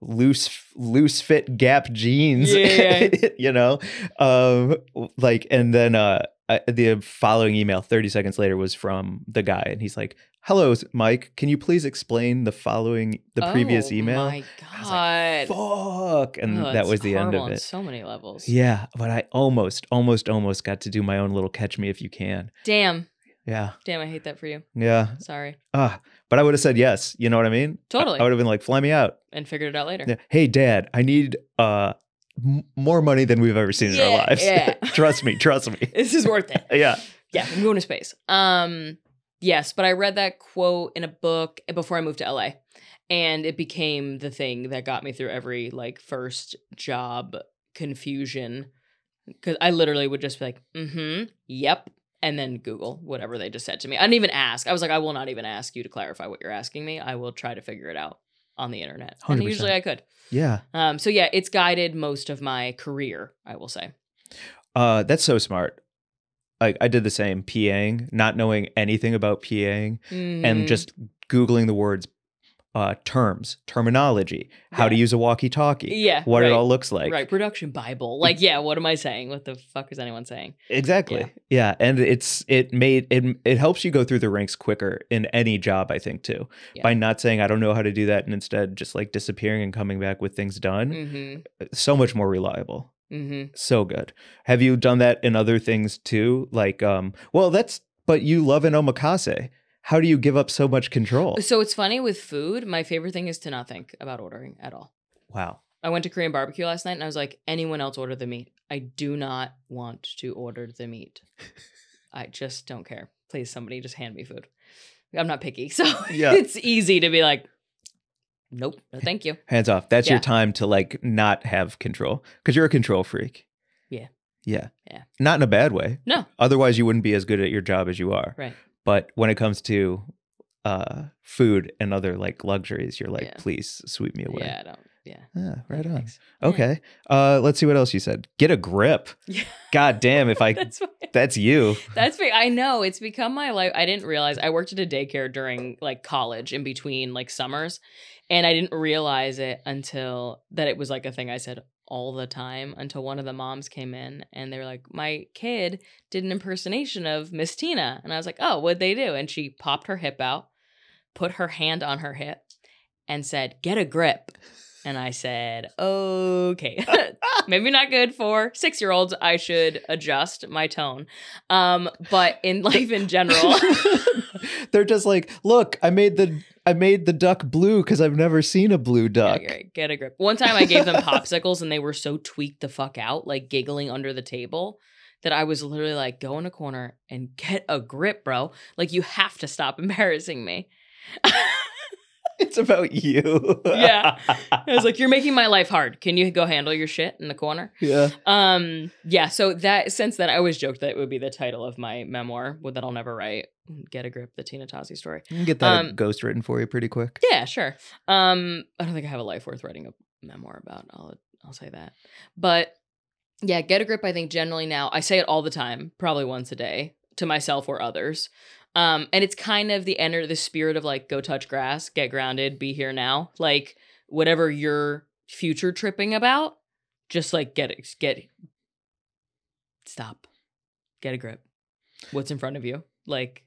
loose fit Gap jeans, yeah. like, and then the following email 30 seconds later was from the guy, and he's like, "Hello, Mike. Can you please explain the previous email?" Oh my I was like, God. "Fuck!" And Oh, that was it's the end horrible of on it. so many levels. Yeah, but I almost got to do my own little catch me if you can. Damn. Yeah. Damn, I hate that for you. Yeah. Sorry. But I would have said yes. You know what I mean? Totally. I would have been like, "Fly me out." And figured it out later. Yeah. Hey, Dad, I need more money than we've ever seen in our lives. Yeah. Trust me. This is worth it. Yeah. Yeah, I'm going to space. Yes, but I read that quote in a book before I moved to LA. And it became the thing that got me through every like first job confusion. Because I literally would just be like, yep. And then Google whatever they just said to me. I didn't even ask. I was like, I will not even ask you to clarify what you're asking me. I will try to figure it out on the internet. 100%. And usually I could. Yeah. So yeah, it's guided most of my career, I will say. That's so smart. I did the same, PAing, not knowing anything about PAing, and just Googling the words, terminology, how to use a walkie-talkie, what it all looks like. Right, production Bible. Like, yeah, what am I saying? What the fuck is anyone saying? Exactly. Yeah, and it helps you go through the ranks quicker in any job, I think, too. Yeah. By not saying I don't know how to do that and instead just like disappearing and coming back with things done. So much more reliable. So good. Have you done that in other things too? Like, but you love an omakase. How do you give up so much control? So it's funny with food. My favorite thing is to not think about ordering at all. Wow. I went to Korean barbecue last night and I was like, anyone else order the meat? I do not want to order the meat. I just don't care. Please, somebody just hand me food. I'm not picky. So it's easy to be like, nope, no thank you. Hands off. That's your time to like not have control because you're a control freak. Yeah. Yeah. Not in a bad way. No. Otherwise, you wouldn't be as good at your job as you are. Right. But when it comes to food and other like luxuries, you're like, please sweep me away. Yeah, I don't. Yeah. Right on. Thanks. Okay. Let's see what else you said. Get a grip. Yeah. God damn, if I that's you. That's big. I know. It's become my life. I didn't realize I worked at a daycare during like college in between like summers. And I didn't realize it until that it was like a thing I said all the time until one of the moms came in and they were like, my kid did an impersonation of Miss Tina. And I was like, oh, what'd they do? And she popped her hip out, put her hand on her hip and said, get a grip. And I said, okay, maybe not good for 6-year-olds. I should adjust my tone. But in life in general, they're just like, look, I made the duck blue because I've never seen a blue duck. Yeah, get a grip. One time I gave them popsicles and they were so tweaked the fuck out, like giggling under the table, that I was literally like, go in a corner and get a grip, bro. Like, you have to stop embarrassing me. It's about you. Yeah. I was like, you're making my life hard. Can you go handle your shit in the corner? Yeah. Yeah. So that since then, I always joked that it would be the title of my memoir that I'll never write. Get a grip, the Tina Tozzi story. You can get that ghost written for you pretty quick. Yeah, sure. I don't think I have a life worth writing a memoir about. I'll say that. But yeah, get a grip. I think generally now I say it all the time, probably once a day to myself or others. And it's kind of the spirit of like, go touch grass, get grounded, be here now. Like whatever you're future tripping about, just like stop, get a grip. What's in front of you? Like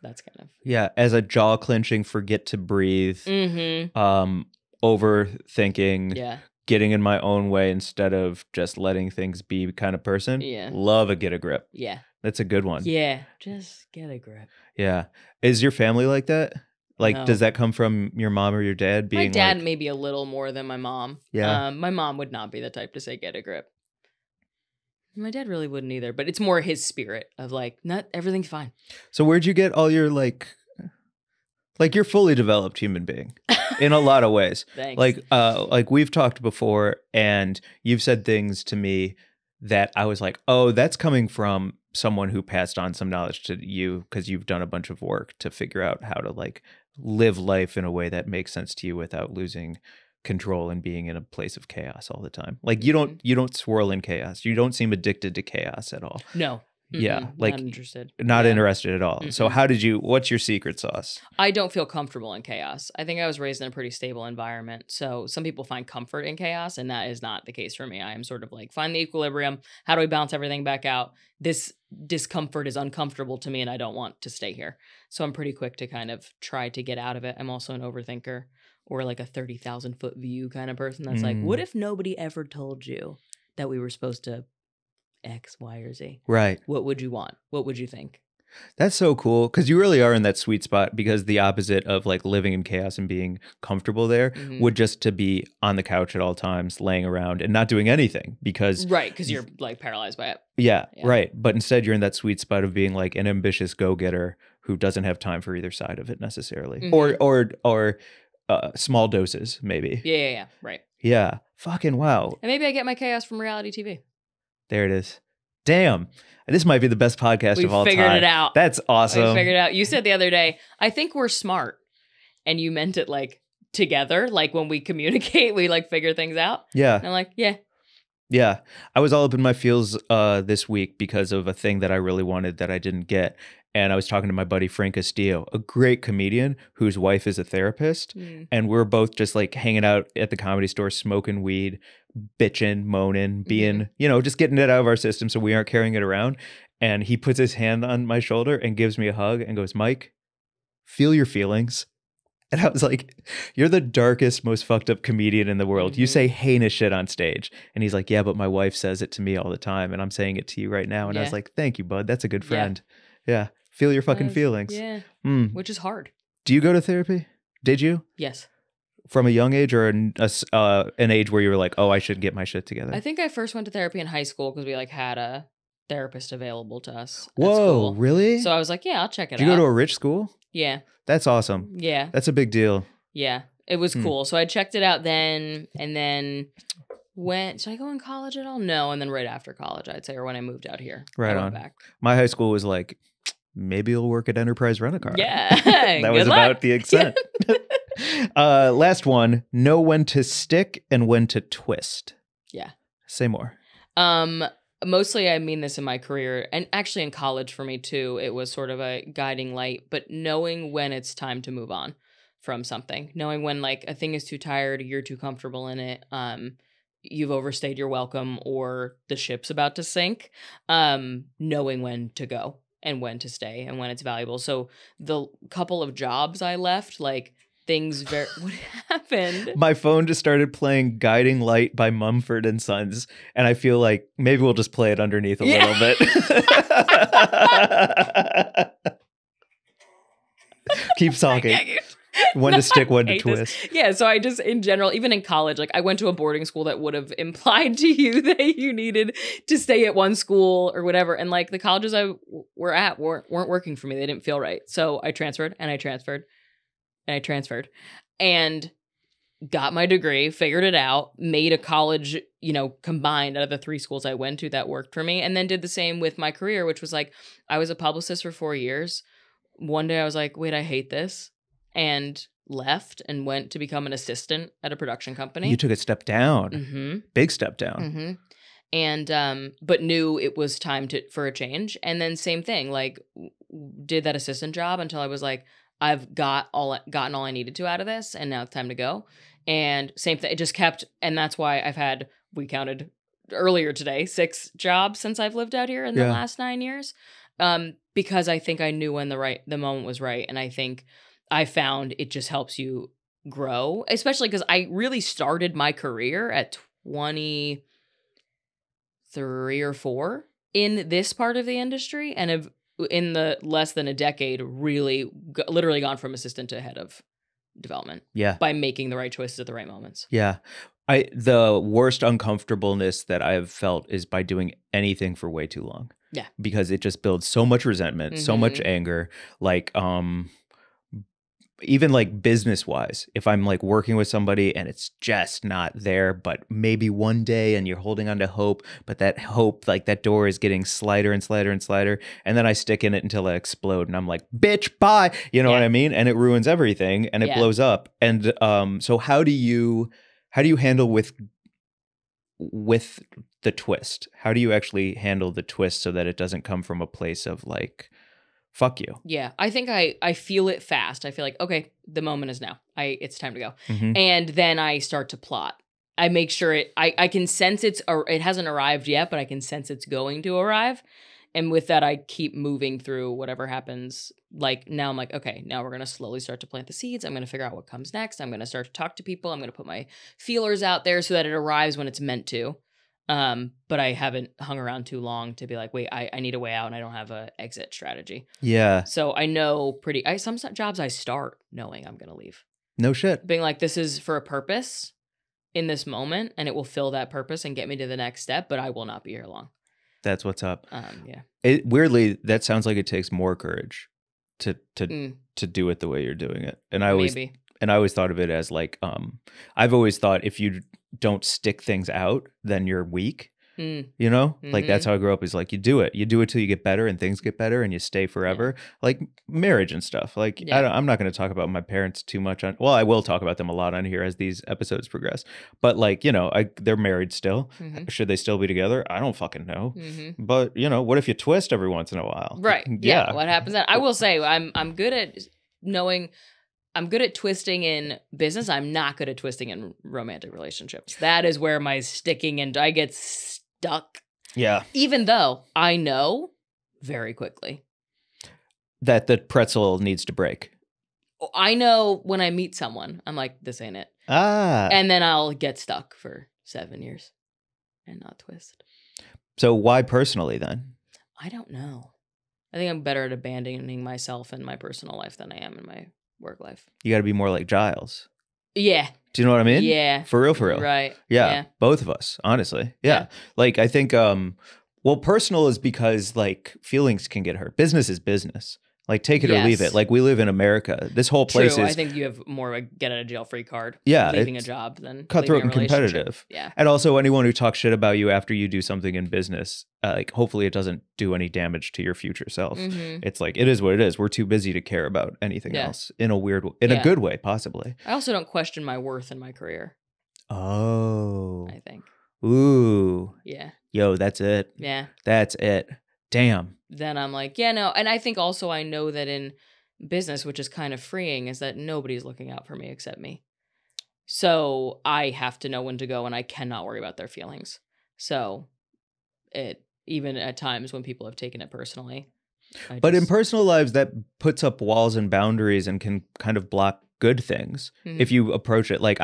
that's kind of. Yeah. As a jaw clenching, forget to breathe, overthinking, getting in my own way instead of just letting things be kind of person. Yeah. Love a get a grip. Yeah. That's a good one. Yeah. Just get a grip. Yeah. Is your family like that? Like, No. Does that come from your mom or your dad being my dad like, maybe a little more than my mom. Yeah. My mom would not be the type to say get a grip. My dad really wouldn't either, but it's more his spirit of like, not everything's fine. So where'd you get all your like you're fully developed human being in a lot of ways. Thanks. Like we've talked before and you've said things to me that I was like, oh, that's coming from someone who passed on some knowledge to you because you've done a bunch of work to figure out how to like live life in a way that makes sense to you without losing control and being in a place of chaos all the time. Like you don't swirl in chaos. You don't seem addicted to chaos at all. No. Yeah, like not interested. not Yeah. interested at all. So what's your secret sauce? I don't feel comfortable in chaos. I think I was raised in a pretty stable environment. So some people find comfort in chaos, and that is not the case for me. I am sort of like, find the equilibrium. How do we balance everything back out? This discomfort is uncomfortable to me, and I don't want to stay here. So I'm pretty quick to kind of try to get out of it. I'm also an overthinker, or like a 30,000 foot view kind of person that's like, what if nobody ever told you that we were supposed to X, Y, or Z? Right. What would you want? What would you think? That's so cool because you really are in that sweet spot, because the opposite of like living in chaos and being comfortable there would just to be on the couch at all times, laying around and not doing anything because you're like paralyzed by it. Yeah, right. But instead you're in that sweet spot of being like an ambitious go-getter who doesn't have time for either side of it necessarily. Or small doses maybe. Yeah. Right. Yeah. Fucking wow. And maybe I get my chaos from reality TV. There it is. Damn. This might be the best podcast of all time. We figured it out. That's awesome. We figured it out. You said the other day, I think we're smart. And you meant it like together. Like when we communicate, we like figure things out. Yeah. And I'm like, yeah. Yeah. I was all up in my feels this week because of a thing that I really wanted that I didn't get. And I was talking to my buddy Frank Castillo, a great comedian whose wife is a therapist. And we're both just like hanging out at the Comedy Store, smoking weed, bitching, moaning, being, just getting it out of our system so we aren't carrying it around. And he puts his hand on my shoulder and gives me a hug and goes, Mike, feel your feelings. And I was like, you're the darkest, most fucked up comedian in the world. You say heinous shit on stage. And he's like, yeah, but my wife says it to me all the time. And I'm saying it to you right now. And I was like, thank you, bud. That's a good friend. Yeah. Feel your fucking feelings. Yeah. Which is hard. Do you go to therapy? Did you? Yes. From a young age or an age where you were like, oh, I should get my shit together? I think I first went to therapy in high school because we like had a therapist available to us. Whoa, really? So I was like, yeah, I'll check it out. Did you go to a rich school? Yeah. That's awesome. Yeah. That's a big deal. Yeah. It was cool. So I checked it out then, and then did I go in college at all? No. And then right after college, I'd say, or when I moved out here. Right on. Back. My high school was like, maybe you'll work at Enterprise Rent-A-Car. Yeah. That was about the extent. Last one, know when to stick and when to twist. Yeah. Say more. Mostly I mean this in my career, and actually in college for me too. It was sort of a guiding light, but knowing when it's time to move on from something, knowing when like a thing is too tired, you're too comfortable in it, you've overstayed your welcome, or the ship's about to sink, knowing when to go and when to stay and when it's valuable. So the couple of jobs I left, like things what happened? My phone just started playing Guiding Light by Mumford and Sons, and I feel like maybe we'll just play it underneath a little bit. Keep talking. When to stick, when to twist. Yeah, so I just, in general, even in college, like I went to a boarding school that would have implied to you that you needed to stay at one school or whatever. And like the colleges I were at weren't working for me. They didn't feel right. So I transferred and I transferred. And I transferred and got my degree, figured it out, made a college, combined out of the 3 schools I went to that worked for me. And then did the same with my career, which was like, I was a publicist for 4 years. One day I was like, wait, I hate this. And left and went to become an assistant at a production company. You took a step down. Big step down. And, but knew it was time for a change. And then same thing, like did that assistant job until I was like, I've gotten all I needed to out of this, and now it's time to go. And same thing, it just kept, and that's why we counted earlier today, 6 jobs since I've lived out here in the last 9 years. Because I think I knew when the moment was right, and I think I found it just helps you grow, especially because I really started my career at 23 or 4 in this part of the industry, and have in the less than a decade really literally gone from assistant to head of development. Yeah. By making the right choices at the right moments. Yeah. The worst uncomfortableness that I've felt is by doing anything for way too long. Yeah. Because it just builds so much resentment, so much anger. Like, even like business wise, if I'm like working with somebody and it's just not there, but maybe one day, and you're holding on to hope, but that hope, like that door is getting slighter and slighter and slighter. And then I stick in it until I explode and I'm like, bitch, bye. You know what I mean? And it ruins everything and it blows up. And so how do you handle with the twist? How do you actually handle the twist so that it doesn't come from a place of like, fuck you? Yeah, I think I feel it fast. I feel like, okay, the moment is now. It's time to go. Mm-hmm. And then I start to plot. I make sure I can sense it hasn't arrived yet, but I can sense it's going to arrive. And with that, I keep moving through whatever happens. Like now I'm like, okay, now we're going to slowly start to plant the seeds. I'm going to figure out what comes next. I'm going to start to talk to people. I'm going to put my feelers out there so that it arrives when it's meant to. But I haven't hung around too long to be like, wait, I need a way out and I don't have a exit strategy. Yeah. So I know some jobs I start knowing I'm going to leave. No shit. Being like, this is for a purpose in this moment and it will fill that purpose and get me to the next step, but I will not be here long. That's what's up. Yeah. Weirdly, that sounds like it takes more courage to do it the way you're doing it. And I always thought of it as like, I've always thought if you don't stick things out, then you're weak. You know, like that's how I grew up. Is like you do it till you get better and things get better and you stay forever. Like marriage and stuff. Like I'm not going to talk about my parents too much on. Well, I will talk about them a lot on here as these episodes progress. But like they're married still. Should they still be together? I don't fucking know. But what if you twist every once in a while? Right. Yeah. What happens then? I will say I'm good at knowing. I'm good at twisting in business. I'm not good at twisting in romantic relationships. That is where my sticking and I get stuck. Yeah. Even though I know very quickly that the pretzel needs to break. I know when I meet someone, I'm like, this ain't it. And then I'll get stuck for 7 years and not twist. So why personally then? I don't know. I think I'm better at abandoning myself in my personal life than I am in my work life. You got to be more like Giles. Yeah. Do you know what I mean? Yeah. For real. Right. Yeah. Both of us, honestly. Yeah. Like I think, well, personal is because like feelings can get hurt. Business is business. Like take it or leave it. Like we live in America. This whole place is. I think you have more of a get out of jail free card. Yeah, leaving a job than cutthroat and leaving a competitive. Yeah, and also anyone who talks shit about you after you do something in business, like hopefully it doesn't do any damage to your future self. It's like it is what it is. We're too busy to care about anything else in a weird, a good way, possibly. I also don't question my worth in my career. Oh, I think. Ooh. Yeah. Yo, that's it. Yeah. That's it. Damn. Then I'm like, yeah, no. And I think also I know that in business, which is kind of freeing, is that nobody's looking out for me except me. So I have to know when to go and I cannot worry about their feelings. So even at times when people have taken it personally. But in personal lives, that puts up walls and boundaries and can kind of block good things if you approach it. Like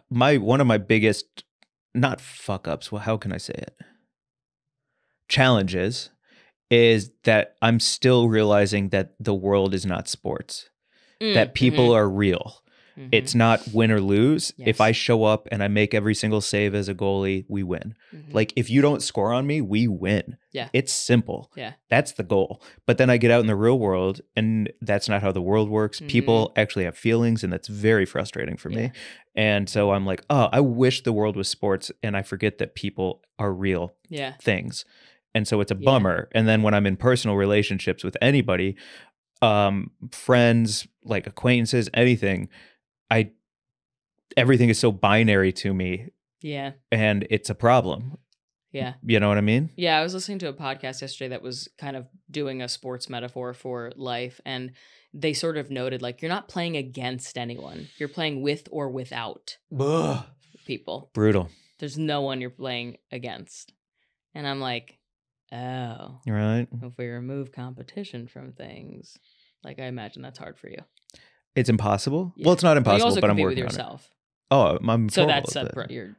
one of my biggest, not fuck ups, well, how can I say it? Challenges is that I'm still realizing that the world is not sports, that people are real. It's not win or lose. Yes. If I show up and I make every single save as a goalie, we win. Like if you don't score on me, we win. Yeah. It's simple. Yeah. That's the goal. But then I get out in the real world and that's not how the world works. People actually have feelings and that's very frustrating for me. And so I'm like, oh, I wish the world was sports and I forget that people are real things. And so it's a bummer. And then when I'm in personal relationships with anybody, friends, like acquaintances, anything, everything is so binary to me. Yeah. And it's a problem. Yeah. You know what I mean? Yeah. I was listening to a podcast yesterday that was kind of doing a sports metaphor for life. And they sort of noted like, you're not playing against anyone. You're playing with or without people. Brutal. There's no one you're playing against. And I'm like, oh. Right. If we remove competition from things, like I imagine that's hard for you. It's impossible. Yeah. Well, it's not impossible, but I'm working with on yourself. It. Oh, I'm so that's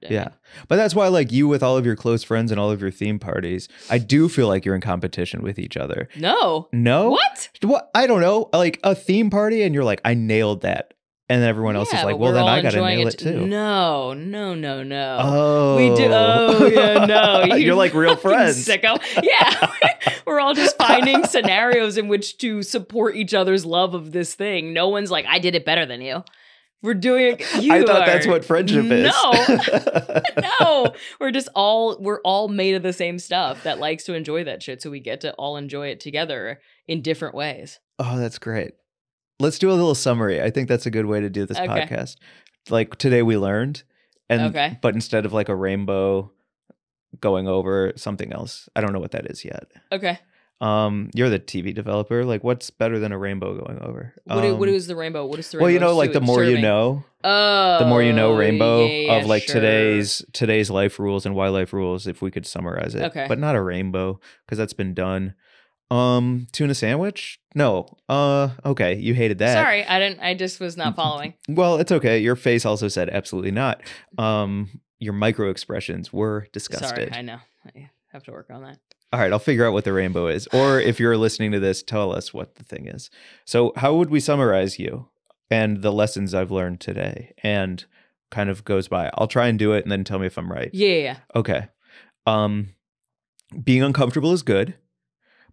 yeah. But that's why, like you, with all of your close friends and all of your theme parties, I do feel like you're in competition with each other. No. What? I don't know. Like a theme party, and you're like, I nailed that, and then everyone else is like, well, then I got to nail it too. No. Oh, we do. Oh, yeah, no. You're like real friends. Sicko. Yeah. We're all just finding scenarios in which to support each other's love of this thing. No one's like, I did it better than you. We're doing it. I thought that's what friendship is. No. We're all made of the same stuff that likes to enjoy that shit. So we get to all enjoy it together in different ways. Oh, that's great. Let's do a little summary. I think that's a good way to do this podcast. Like today we learned, but instead of like a rainbow, going over something else. I don't know what that is yet. Okay. You're the TV developer. Like, what's better than a rainbow going over? What is the rainbow? What is the rainbow? Well, you know, like the more you know. Oh, the more you know rainbow yeah, of like sure. today's life rules and why life rules, if we could summarize it. Okay. But not a rainbow, because that's been done. Tuna sandwich? No. Okay, you hated that. Sorry, I just was not following. Well, it's okay. Your face also said absolutely not. Your micro expressions were disgusted. Sorry, I know. I have to work on that. All right, I'll figure out what the rainbow is. Or if you're listening to this, tell us what the thing is. So how would we summarize you and the lessons I've learned today? And kind of goes by. I'll try and do it and then tell me if I'm right. Yeah. Okay. Being uncomfortable is good,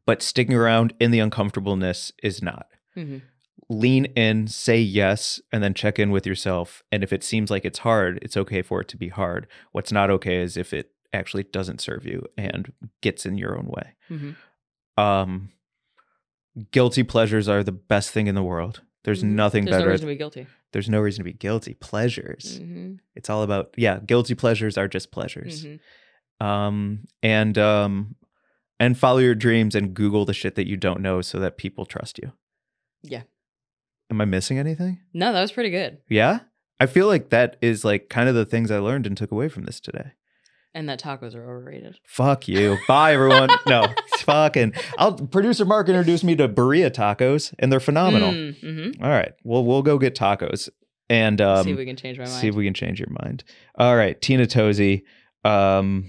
but sticking around in the uncomfortableness is not. Mm-hmm. Lean in, say yes, and then check in with yourself. And if it seems like it's hard, it's okay for it to be hard. What's not okay is if it actually doesn't serve you and gets in your own way. Mm-hmm. Guilty pleasures are the best thing in the world. There's nothing better. There's no reason to be guilty. There's no reason to be guilty. Pleasures. Mm-hmm. It's all about, guilty pleasures are just pleasures. Mm-hmm. And follow your dreams and Google the shit that you don't know so that people trust you. Yeah. Am I missing anything? No, that was pretty good. Yeah? I feel like that is like kind of the things I learned and took away from this today. And that tacos are overrated. Fuck you. Bye, everyone. No, fucking. Producer Mark introduced me to Berea tacos, and they're phenomenal. Mm-hmm. All right. Well, we'll go get tacos and see if we can change my mind. See if we can change your mind. All right, Tina Tozzi. Do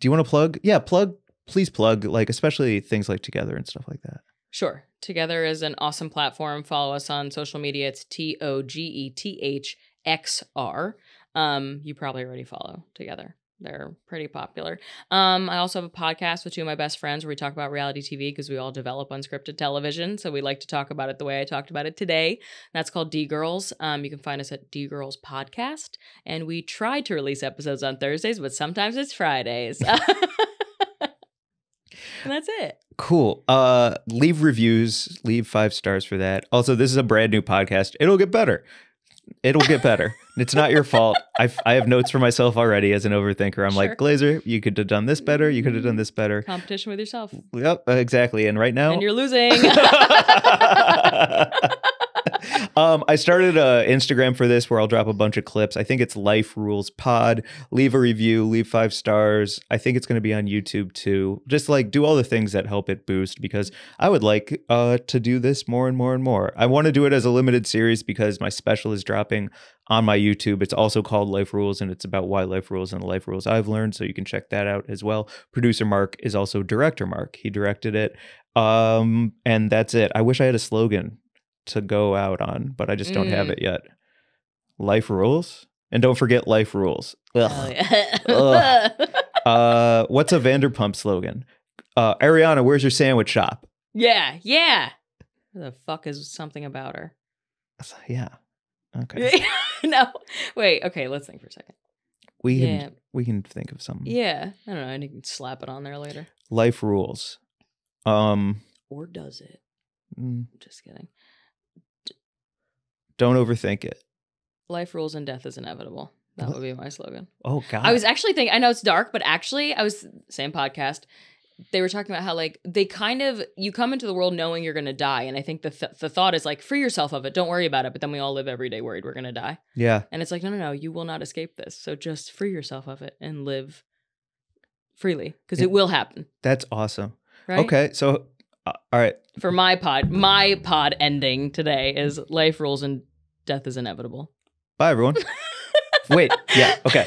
you want to plug? Yeah, plug. Please plug. Like, especially things like Togethxr and stuff like that. Sure. Togethxr is an awesome platform. Follow us on social media. It's Togethxr. You probably already follow Togethxr. They're pretty popular. I also have a podcast with two of my best friends where we talk about reality TV because we all develop unscripted television. So we like to talk about it the way I talked about it today. That's called D Girls. You can find us at D Girls Podcast. And we try to release episodes on Thursdays, but sometimes it's Fridays. And that's it. Cool. Leave reviews, leave 5 stars for that. Also, this is a brand new podcast. It'll get better. It'll get better. It's not your fault. I have notes for myself already as an overthinker. I'm like, Glazer, you could have done this better. You could have done this better. Competition with yourself. Yep, exactly. And right now... And you're losing. I started an Instagram for this where I'll drop a bunch of clips. I think it's Life Rules Pod. Leave a review, leave 5 stars. I think it's going to be on YouTube too. Just like do all the things that help it boost because I would like to do this more and more and more. I want to do it as a limited series because my special is dropping on my YouTube. It's also called Life Rules and it's about why life rules and the life rules I've learned. So you can check that out as well. Producer Mark is also director Mark. He directed it. And that's it. I wish I had a slogan to go out on, but I just don't have it yet. Life rules, and don't forget life rules. Ugh. Oh, yeah. Ugh. What's a Vanderpump slogan? Ariana, where's your sandwich shop? Yeah. Who the fuck is something about her? Yeah. Okay. No. Wait. Okay. Let's think for a second. We can think of something. Yeah. I don't know. I can slap it on there later. Life rules. Or does it? Just kidding. Don't overthink it. Life rules and death is inevitable. That would be my slogan. Oh, God. I was actually thinking, I know it's dark, but actually same podcast. They were talking about how like they kind of, you come into the world knowing you're going to die. And I think the thought is like, free yourself of it. Don't worry about it. But then we all live every day worried we're going to die. Yeah. And it's like, no, you will not escape this. So just free yourself of it and live freely because it will happen. That's awesome. Right? Okay. So, all right. For my pod ending today is life rules and death is inevitable. Bye, everyone. Wait. Yeah. Okay.